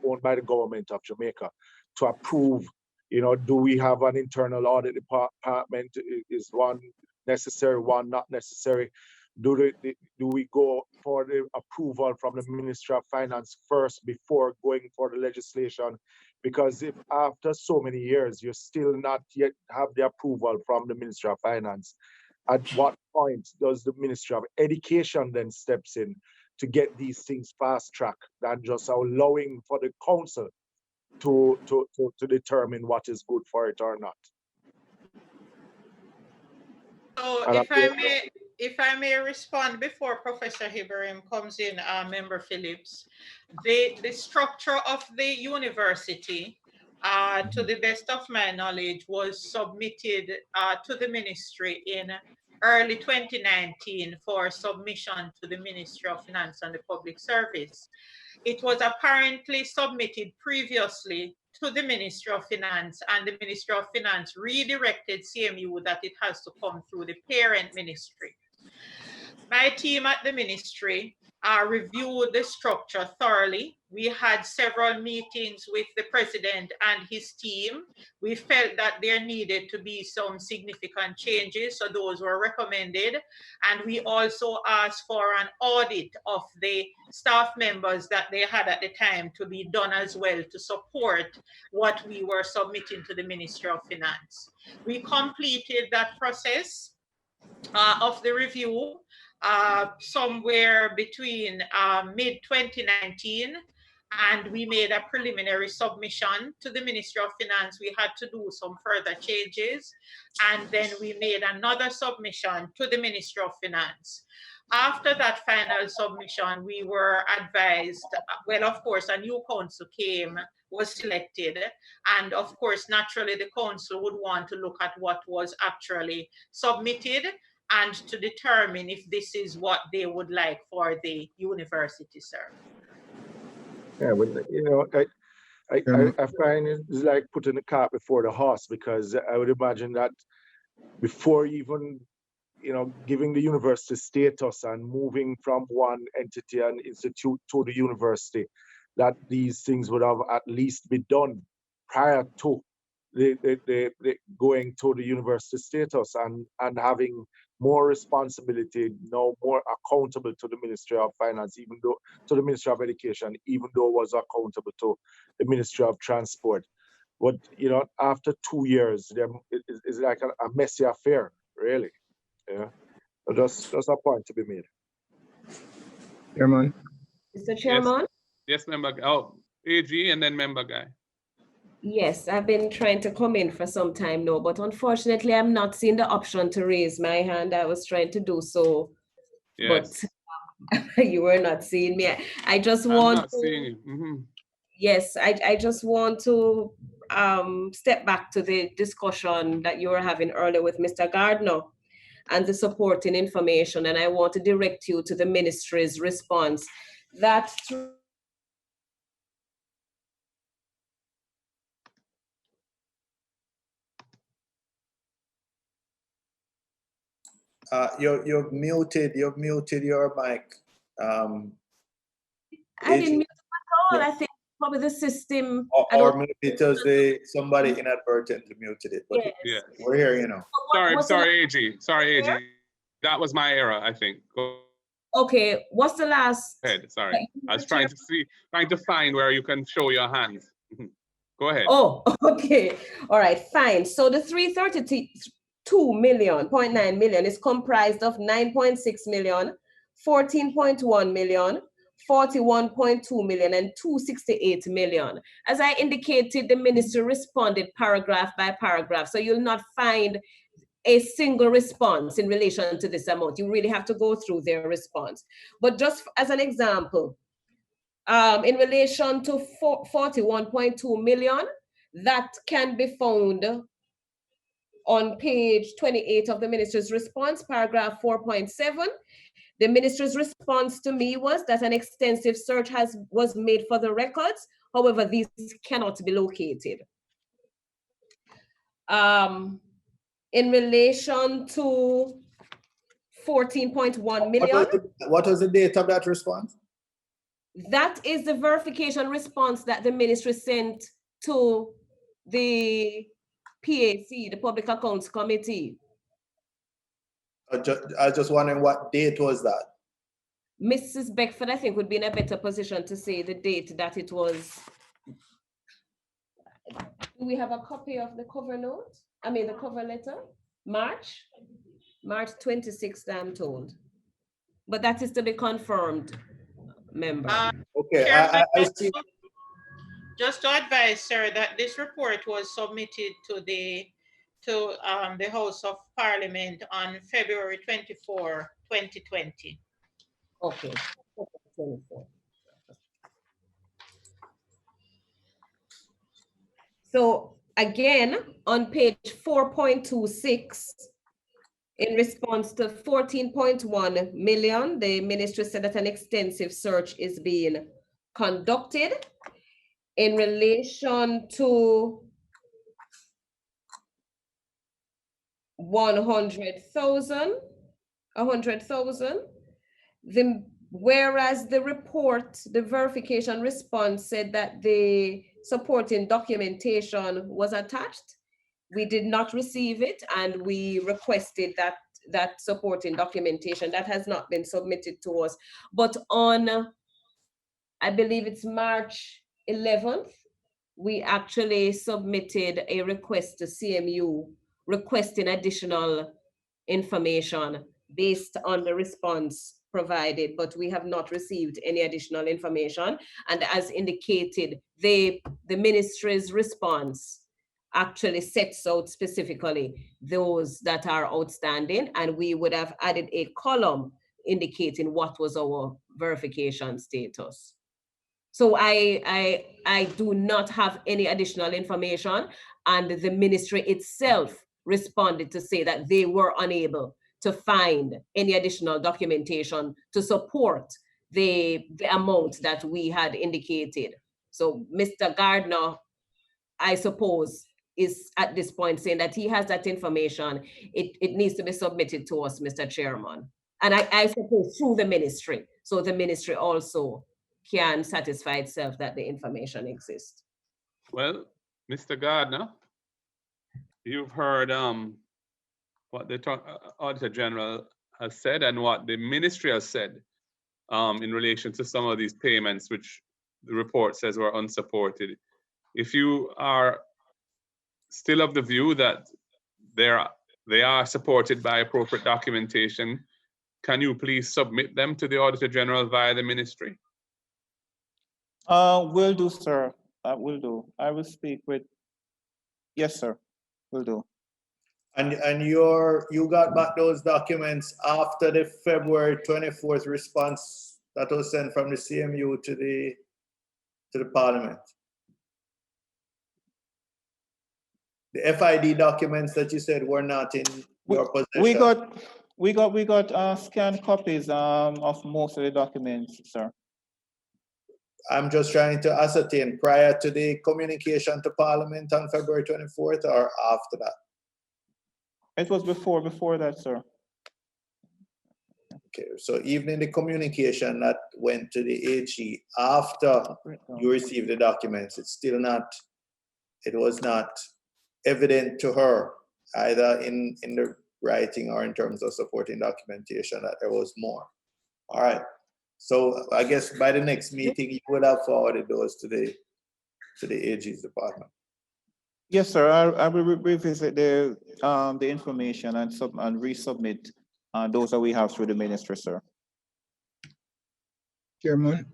owned by the government of Jamaica, to approve, do we have an internal audit department? Is one necessary, one not necessary? Do we go for the approval from the Ministry of Finance first before going for the legislation? Because if after so many years, you still not yet have the approval from the Ministry of Finance, at what point does the Ministry of Education then steps in to get these things fast track than just allowing for the council to determine what is good for it or not? So if I may respond before Professor Ibrahim comes in, Member Phillips, the structure of the university, to the best of my knowledge, was submitted to the ministry in early 2019 for submission to the Ministry of Finance and the Public Service. It was apparently submitted previously to the Ministry of Finance, and the Ministry of Finance redirected CMU that it has to come through the parent ministry. My team at the ministry reviewed the structure thoroughly. We had several meetings with the president and his team. We felt that there needed to be some significant changes, so those were recommended. And we also asked for an audit of the staff members that they had at the time to be done as well to support what we were submitting to the Ministry of Finance. We completed that process of the review somewhere between mid-2019, and we made a preliminary submission to the Ministry of Finance. We had to do some further changes, and then we made another submission to the Ministry of Finance. After that final submission, we were advised, well, of course, a new council was selected. And of course, naturally, the council would want to look at what was actually submitted and to determine if this is what they would like for the university, sir. Yeah, but I find it's like putting the cart before the horse, because I would imagine that before even giving the university status and moving from one entity and institute to the university, that these things would have at least be done prior to the going to the university status and having more responsibility, now more accountable to the Ministry of Finance, even though to the Ministry of Education, even though it was accountable to the Ministry of Transport. But after 2 years, it's like a messy affair, really. Yeah, so that's a point to be made. Chairman. Mr. Chairman? Yes, Member. Oh, AG and then Member Guy. Yes, I've been trying to come in for some time now, but unfortunately, I'm not seeing the option to raise my hand. I was trying to do so, Yes, but you were not seeing me. I just I'm want not seeing you. Mhm. yes, I just want to step back to the discussion that you were having earlier with Mr. Gardner and the supporting information, and I want to direct you to the ministry's response. That You've muted your mic. I didn't AG, mute at all. yeah. I think probably the system. I Or don't. maybe it was somebody inadvertently muted it, but Yes. Yes. we're here, you know. What's the Sorry, AG. Sorry, AG. That was my error, I think. Go okay, what's the last? ahead. Sorry. I was trying to find where you can show your hands. Mhm. Go ahead. Oh, okay. All right, fine. So the 332.9 million is comprised of 9.6 million, 14.1 million, 41.2 million, and 268 million. As I indicated, the ministry responded paragraph by paragraph. So you'll not find a single response in relation to this amount. You really have to go through their response. But just as an example, in relation to 41.2 million, that can be found on page 28 of the minister's response, paragraph 4.7. The minister's response to me was that an extensive search was made for the records. However, these cannot be located. In relation to 14.1 million. What was the date of that response? That is the verification response that the ministry sent to the PAC, the Public Accounts Committee. I was just wondering what date was that? Mrs. Beckford, I think, would be in a better position to say the date that it was. Do we have a copy of the cover note? I mean, the cover letter? March 26th, I'm told. But that is to be confirmed, member. Okay, Chairman, I see. just to advise, sir, that this report was submitted to the House of Parliament on February 24, 2020. Okay. 24. So again, on page 4.26, in response to 14.1 million, the ministry said that an extensive search is being conducted. In relation to 100,000, whereas the report, the verification response said that the supporting documentation was attached, we did not receive it, and we requested that supporting documentation that has not been submitted to us. But on, I believe it's March 11th, we actually submitted a request to CMU requesting additional information based on the response provided, but we have not received any additional information. And as indicated, the ministry's response actually sets out specifically those that are outstanding, and we would have added a column indicating what was our verification status. So I do not have any additional information, and the ministry itself responded to say that they were unable to find any additional documentation to support the amount that we had indicated. So Mr. Gardner, I suppose, is at this point saying that he has that information. It needs to be submitted to us, Mr. Chairman. And I suppose through the ministry. So the ministry also can satisfy itself that the information exists. Well, Mr. Gardner, you've heard what the Auditor General has said and what the ministry has said in relation to some of these payments, which the report says were unsupported. If you are still of the view that they are supported by appropriate documentation, can you please submit them to the Auditor General via the ministry? Will do, sir. Will do. I will speak with, yes, sir, will do. And you got back those documents after the February 24th response that was sent from the CMU to the Parliament. The FID documents that you said were not in your possession. We got scanned copies of most of the documents, sir. I'm just trying to ascertain prior to the communication to Parliament on February 24th or after that? It was before that, sir. Okay, so even in the communication that went to the AG after you received the documents, it was not evident to her, either in the writing or in terms of supporting documentation, that there was more. All right. So I guess by the next meeting, you would have forwarded those to the AG's department. Yes, sir. I will revisit the information and resubmit those that we have through the ministry, sir. Chairman.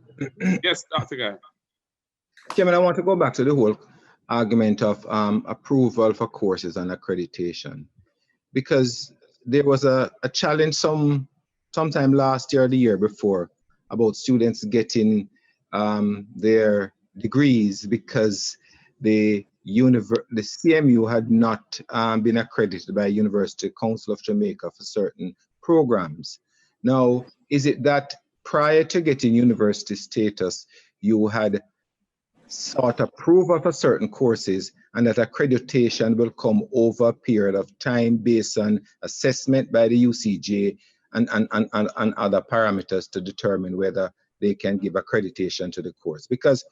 Yes, Dr. Guy. Chairman, I want to go back to the whole argument of approval for courses and accreditation, because there was a challenge sometime last year or the year before about students getting their degrees because the CMU had not been accredited by University Council of Jamaica for certain programs. Now, is it that prior to getting university status, you had sought approval for certain courses and that accreditation will come over a period of time based on assessment by the UCJ and other parameters to determine whether they can give accreditation to the course? Because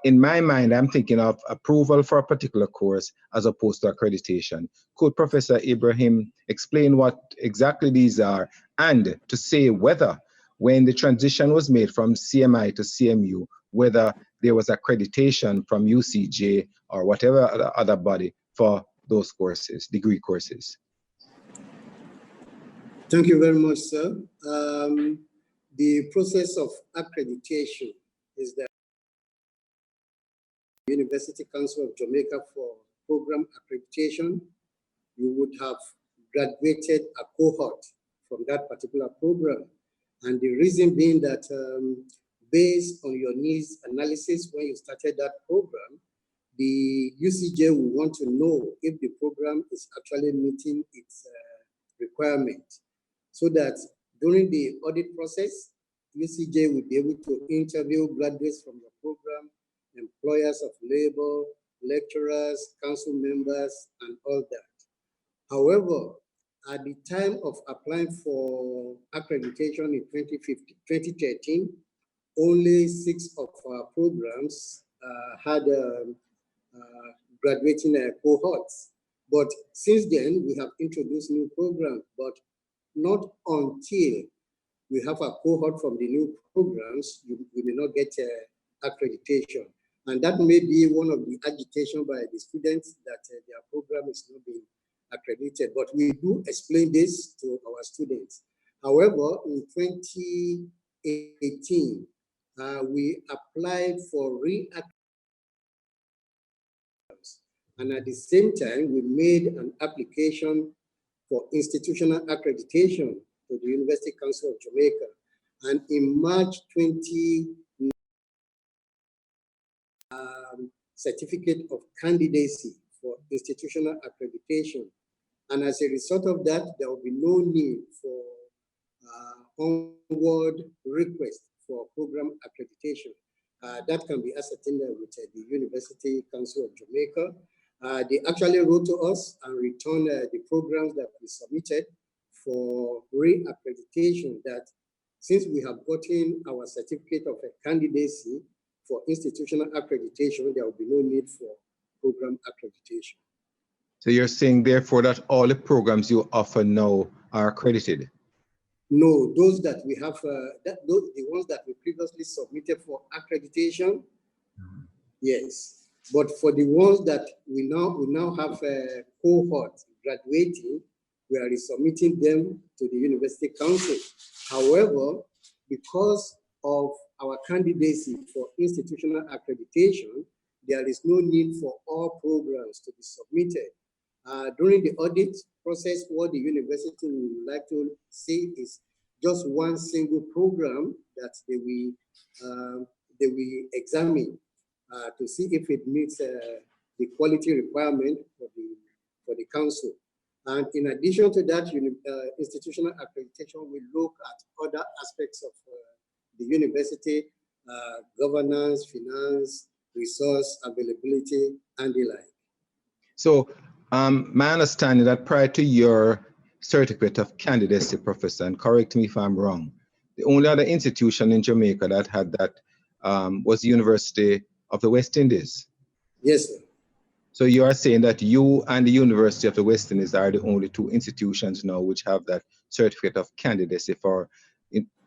in my mind, I'm thinking of approval for a particular course as opposed to accreditation. Could Professor Ibrahim explain what exactly these are, and to say whether when the transition was made from CMI to CMU, whether there was accreditation from UCJ or whatever other body for those courses, degree courses? Thank you very much, sir. The process of accreditation is that University Council of Jamaica for program accreditation, you would have graduated a cohort from that particular program. And the reason being that based on your needs analysis when you started that program, the UCJ will want to know if the program is actually meeting its requirement, so that during the audit process, UCJ will be able to interview graduates from the program, employers of labor, lecturers, council members, and all that. However, at the time of applying for accreditation in 2013, only 6 of our programs had graduating cohorts. But since then, we have introduced new programs, but not until we have a cohort from the new programs, we may not get accreditation. And that may be one of the agitation by the students that their program is not being accredited. But we do explain this to our students. However, in 2018, we applied for re-accreditation. And at the same time, we made an application for institutional accreditation to the University Council of Jamaica. And in March 2019, certificate of candidacy for institutional accreditation. And as a result of that, there will be no need for onward request for program accreditation. That can be ascertained with the University Council of Jamaica. They actually wrote to us and returned the programs that we submitted for re-accreditation, that since we have gotten our certificate of candidacy for institutional accreditation, there will be no need for program accreditation. So you're saying, therefore, that all the programs you offer now are accredited? No, those that we have, the ones that we previously submitted for accreditation, yes. But for the ones that we now have a cohort graduating, we are resubmitting them to the University Council. However, because of our candidacy for institutional accreditation, there is no need for all programs to be submitted. During the audit process, what the university would like to see is just one single program that they will examine to see if it meets the quality requirement for the council. And in addition to that, institutional accreditation will look at other aspects of the university, governance, finance, resource availability, and the like. So my understanding that prior to your certificate of candidacy, Professor, and correct me if I'm wrong, the only other institution in Jamaica that had that was the University of the West Indies. Yes, sir. So you are saying that you and the University of the West Indies are the only two institutions now which have that certificate of candidacy for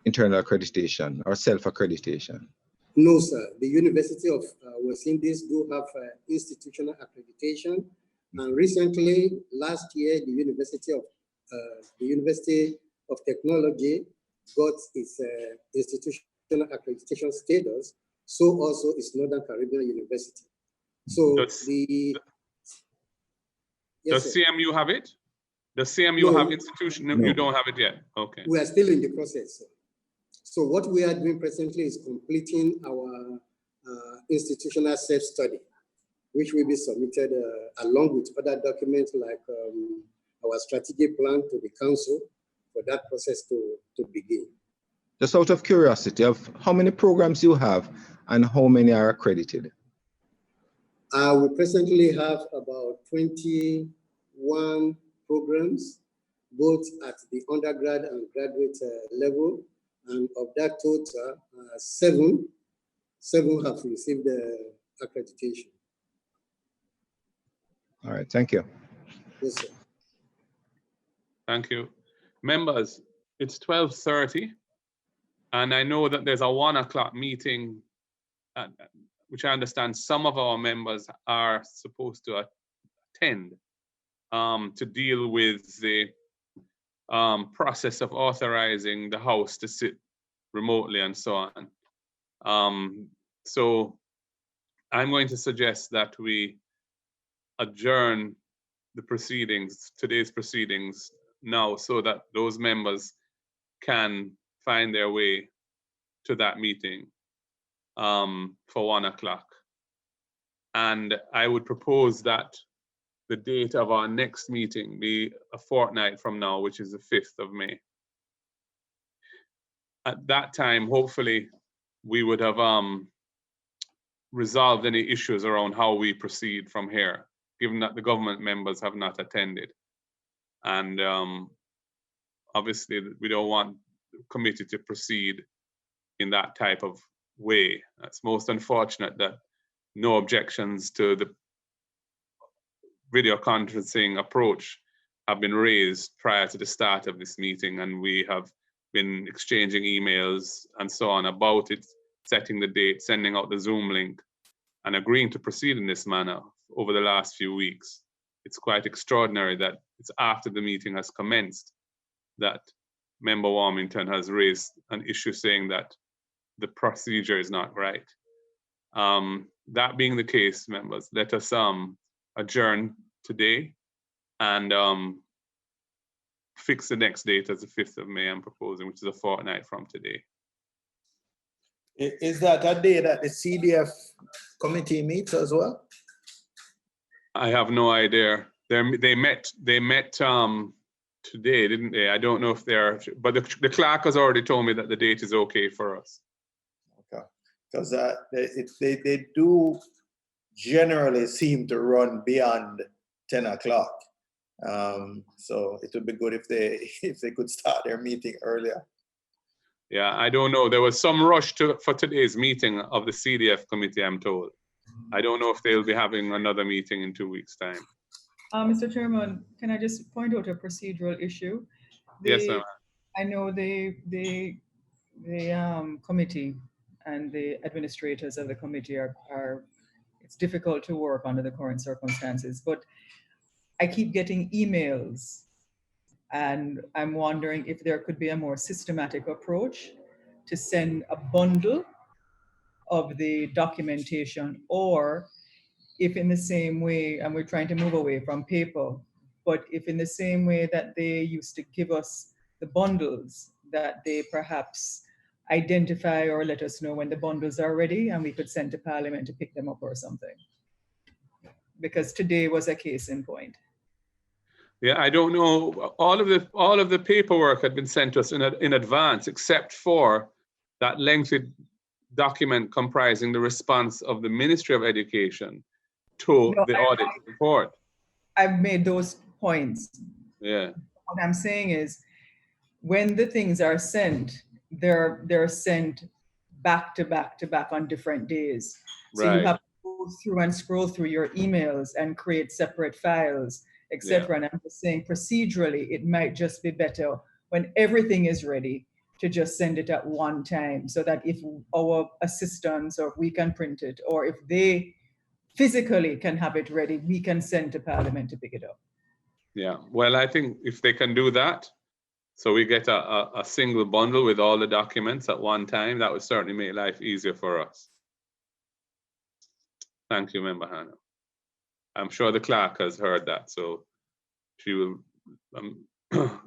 internal accreditation or self-accreditation? No, sir. The University of West Indies do have institutional accreditation. And recently, last year, the University of Technology got its institutional accreditation status. So also is Northern Caribbean University. So Does yes, CMU have it? Does CMU No, have institution? No, you don't have it yet. Okay. we are still in the process, sir. So what we are doing presently is completing our institutional self-study, which will be submitted along with other documents like our strategic plan to the council for that process to begin. Just out of curiosity, of how many programs you have and how many are accredited? We presently have about 21 programs, both at the undergrad and graduate level. And of that total, seven have received the accreditation. All right, thank you. Yes, sir. Thank you. Members, it's 12:30, and I know that there's a 1 o'clock meeting, which I understand some of our members are supposed to attend to deal with the process of authorizing the House to sit remotely and so on. So I'm going to suggest that we adjourn the proceedings, today's proceedings now, so that those members can find their way to that meeting for 1 o'clock. And I would propose that the date of our next meeting be a fortnight from now, which is the 5th of May. At that time, hopefully, we would have resolved any issues around how we proceed from here, given that the government members have not attended. And obviously, we don't want the committee to proceed in that type of way. It's most unfortunate that no objections to the video conferencing approach have been raised prior to the start of this meeting, and we have been exchanging emails and so on about it, setting the date, sending out the Zoom link, and agreeing to proceed in this manner over the last few weeks. It's quite extraordinary that it's after the meeting has commenced that Member Warmington has raised an issue saying that the procedure is not right. That being the case, members, let us adjourn today and fix the next date as the 5th of May, I'm proposing, which is a fortnight from today. Is that a day that the CDF committee meets as well? I have no idea. They met today, didn't they? I don't know if they're, but the clerk has already told me that the date is okay for us. Okay, because they do generally seem to run beyond 10 o'clock. So it would be good if they could start their meeting earlier. Yeah, I don't know. There was some rush for today's meeting of the CDF committee, I'm told. I don't know if they'll be having another meeting in 2 weeks' time. Mr. Chairman, can I just point out a procedural issue? Yes, sir. I know the committee and the administrators of the committee are it's difficult to work under the current circumstances, but I keep getting emails, and I'm wondering if there could be a more systematic approach to send a bundle of the documentation, or if in the same way, and we're trying to move away from paper, but if in the same way that they used to give us the bundles, that they perhaps identify or let us know when the bundles are ready and we could send to Parliament to pick them up or something. Because today was a case in point. Yeah, I don't know. All of the paperwork had been sent to us in advance, except for that lengthy document comprising the response of the Ministry of Education to the audit report. I've made those points. Yeah. What I'm saying is, when the things are sent, they're sent back to back to back on different days. So Right. you have to go through and scroll through your emails and create separate files, etc. And I'm just saying procedurally, it might just be better when everything is ready to just send it at one time, so that if our assistants, or if we can print it, or if they physically can have it ready, we can send to Parliament to pick it up. Yeah, well, I think if they can do that, so we get a single bundle with all the documents at one time, that would certainly make life easier for us. Thank you, Member Hannah. I'm sure the clerk has heard that, so she will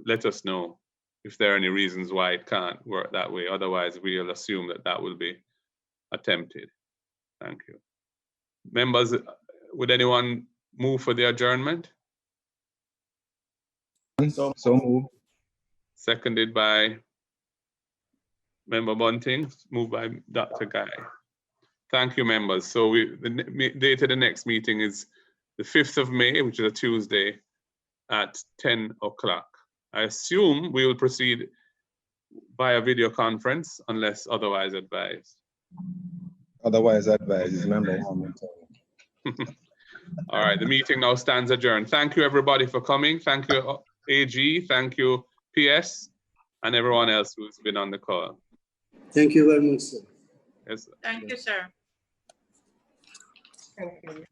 let us know if there are any reasons why it can't work that way. Otherwise, we'll assume that that will be attempted. Thank you. Members, would anyone move for the adjournment? So move. Seconded by Member Bunting, moved by Dr. Guy. Thank you, members. So the date of the next meeting is the 5th of May, which is a Tuesday at 10 o'clock. I assume we will proceed via video conference unless otherwise advised. Otherwise advised is member one. All right, the meeting now stands adjourned. Thank you, everybody, for coming. Thank you, AG. Thank you, PS, and everyone else who's been on the call. Thank you very much, sir. Yes. Thank you, sir. Thank you.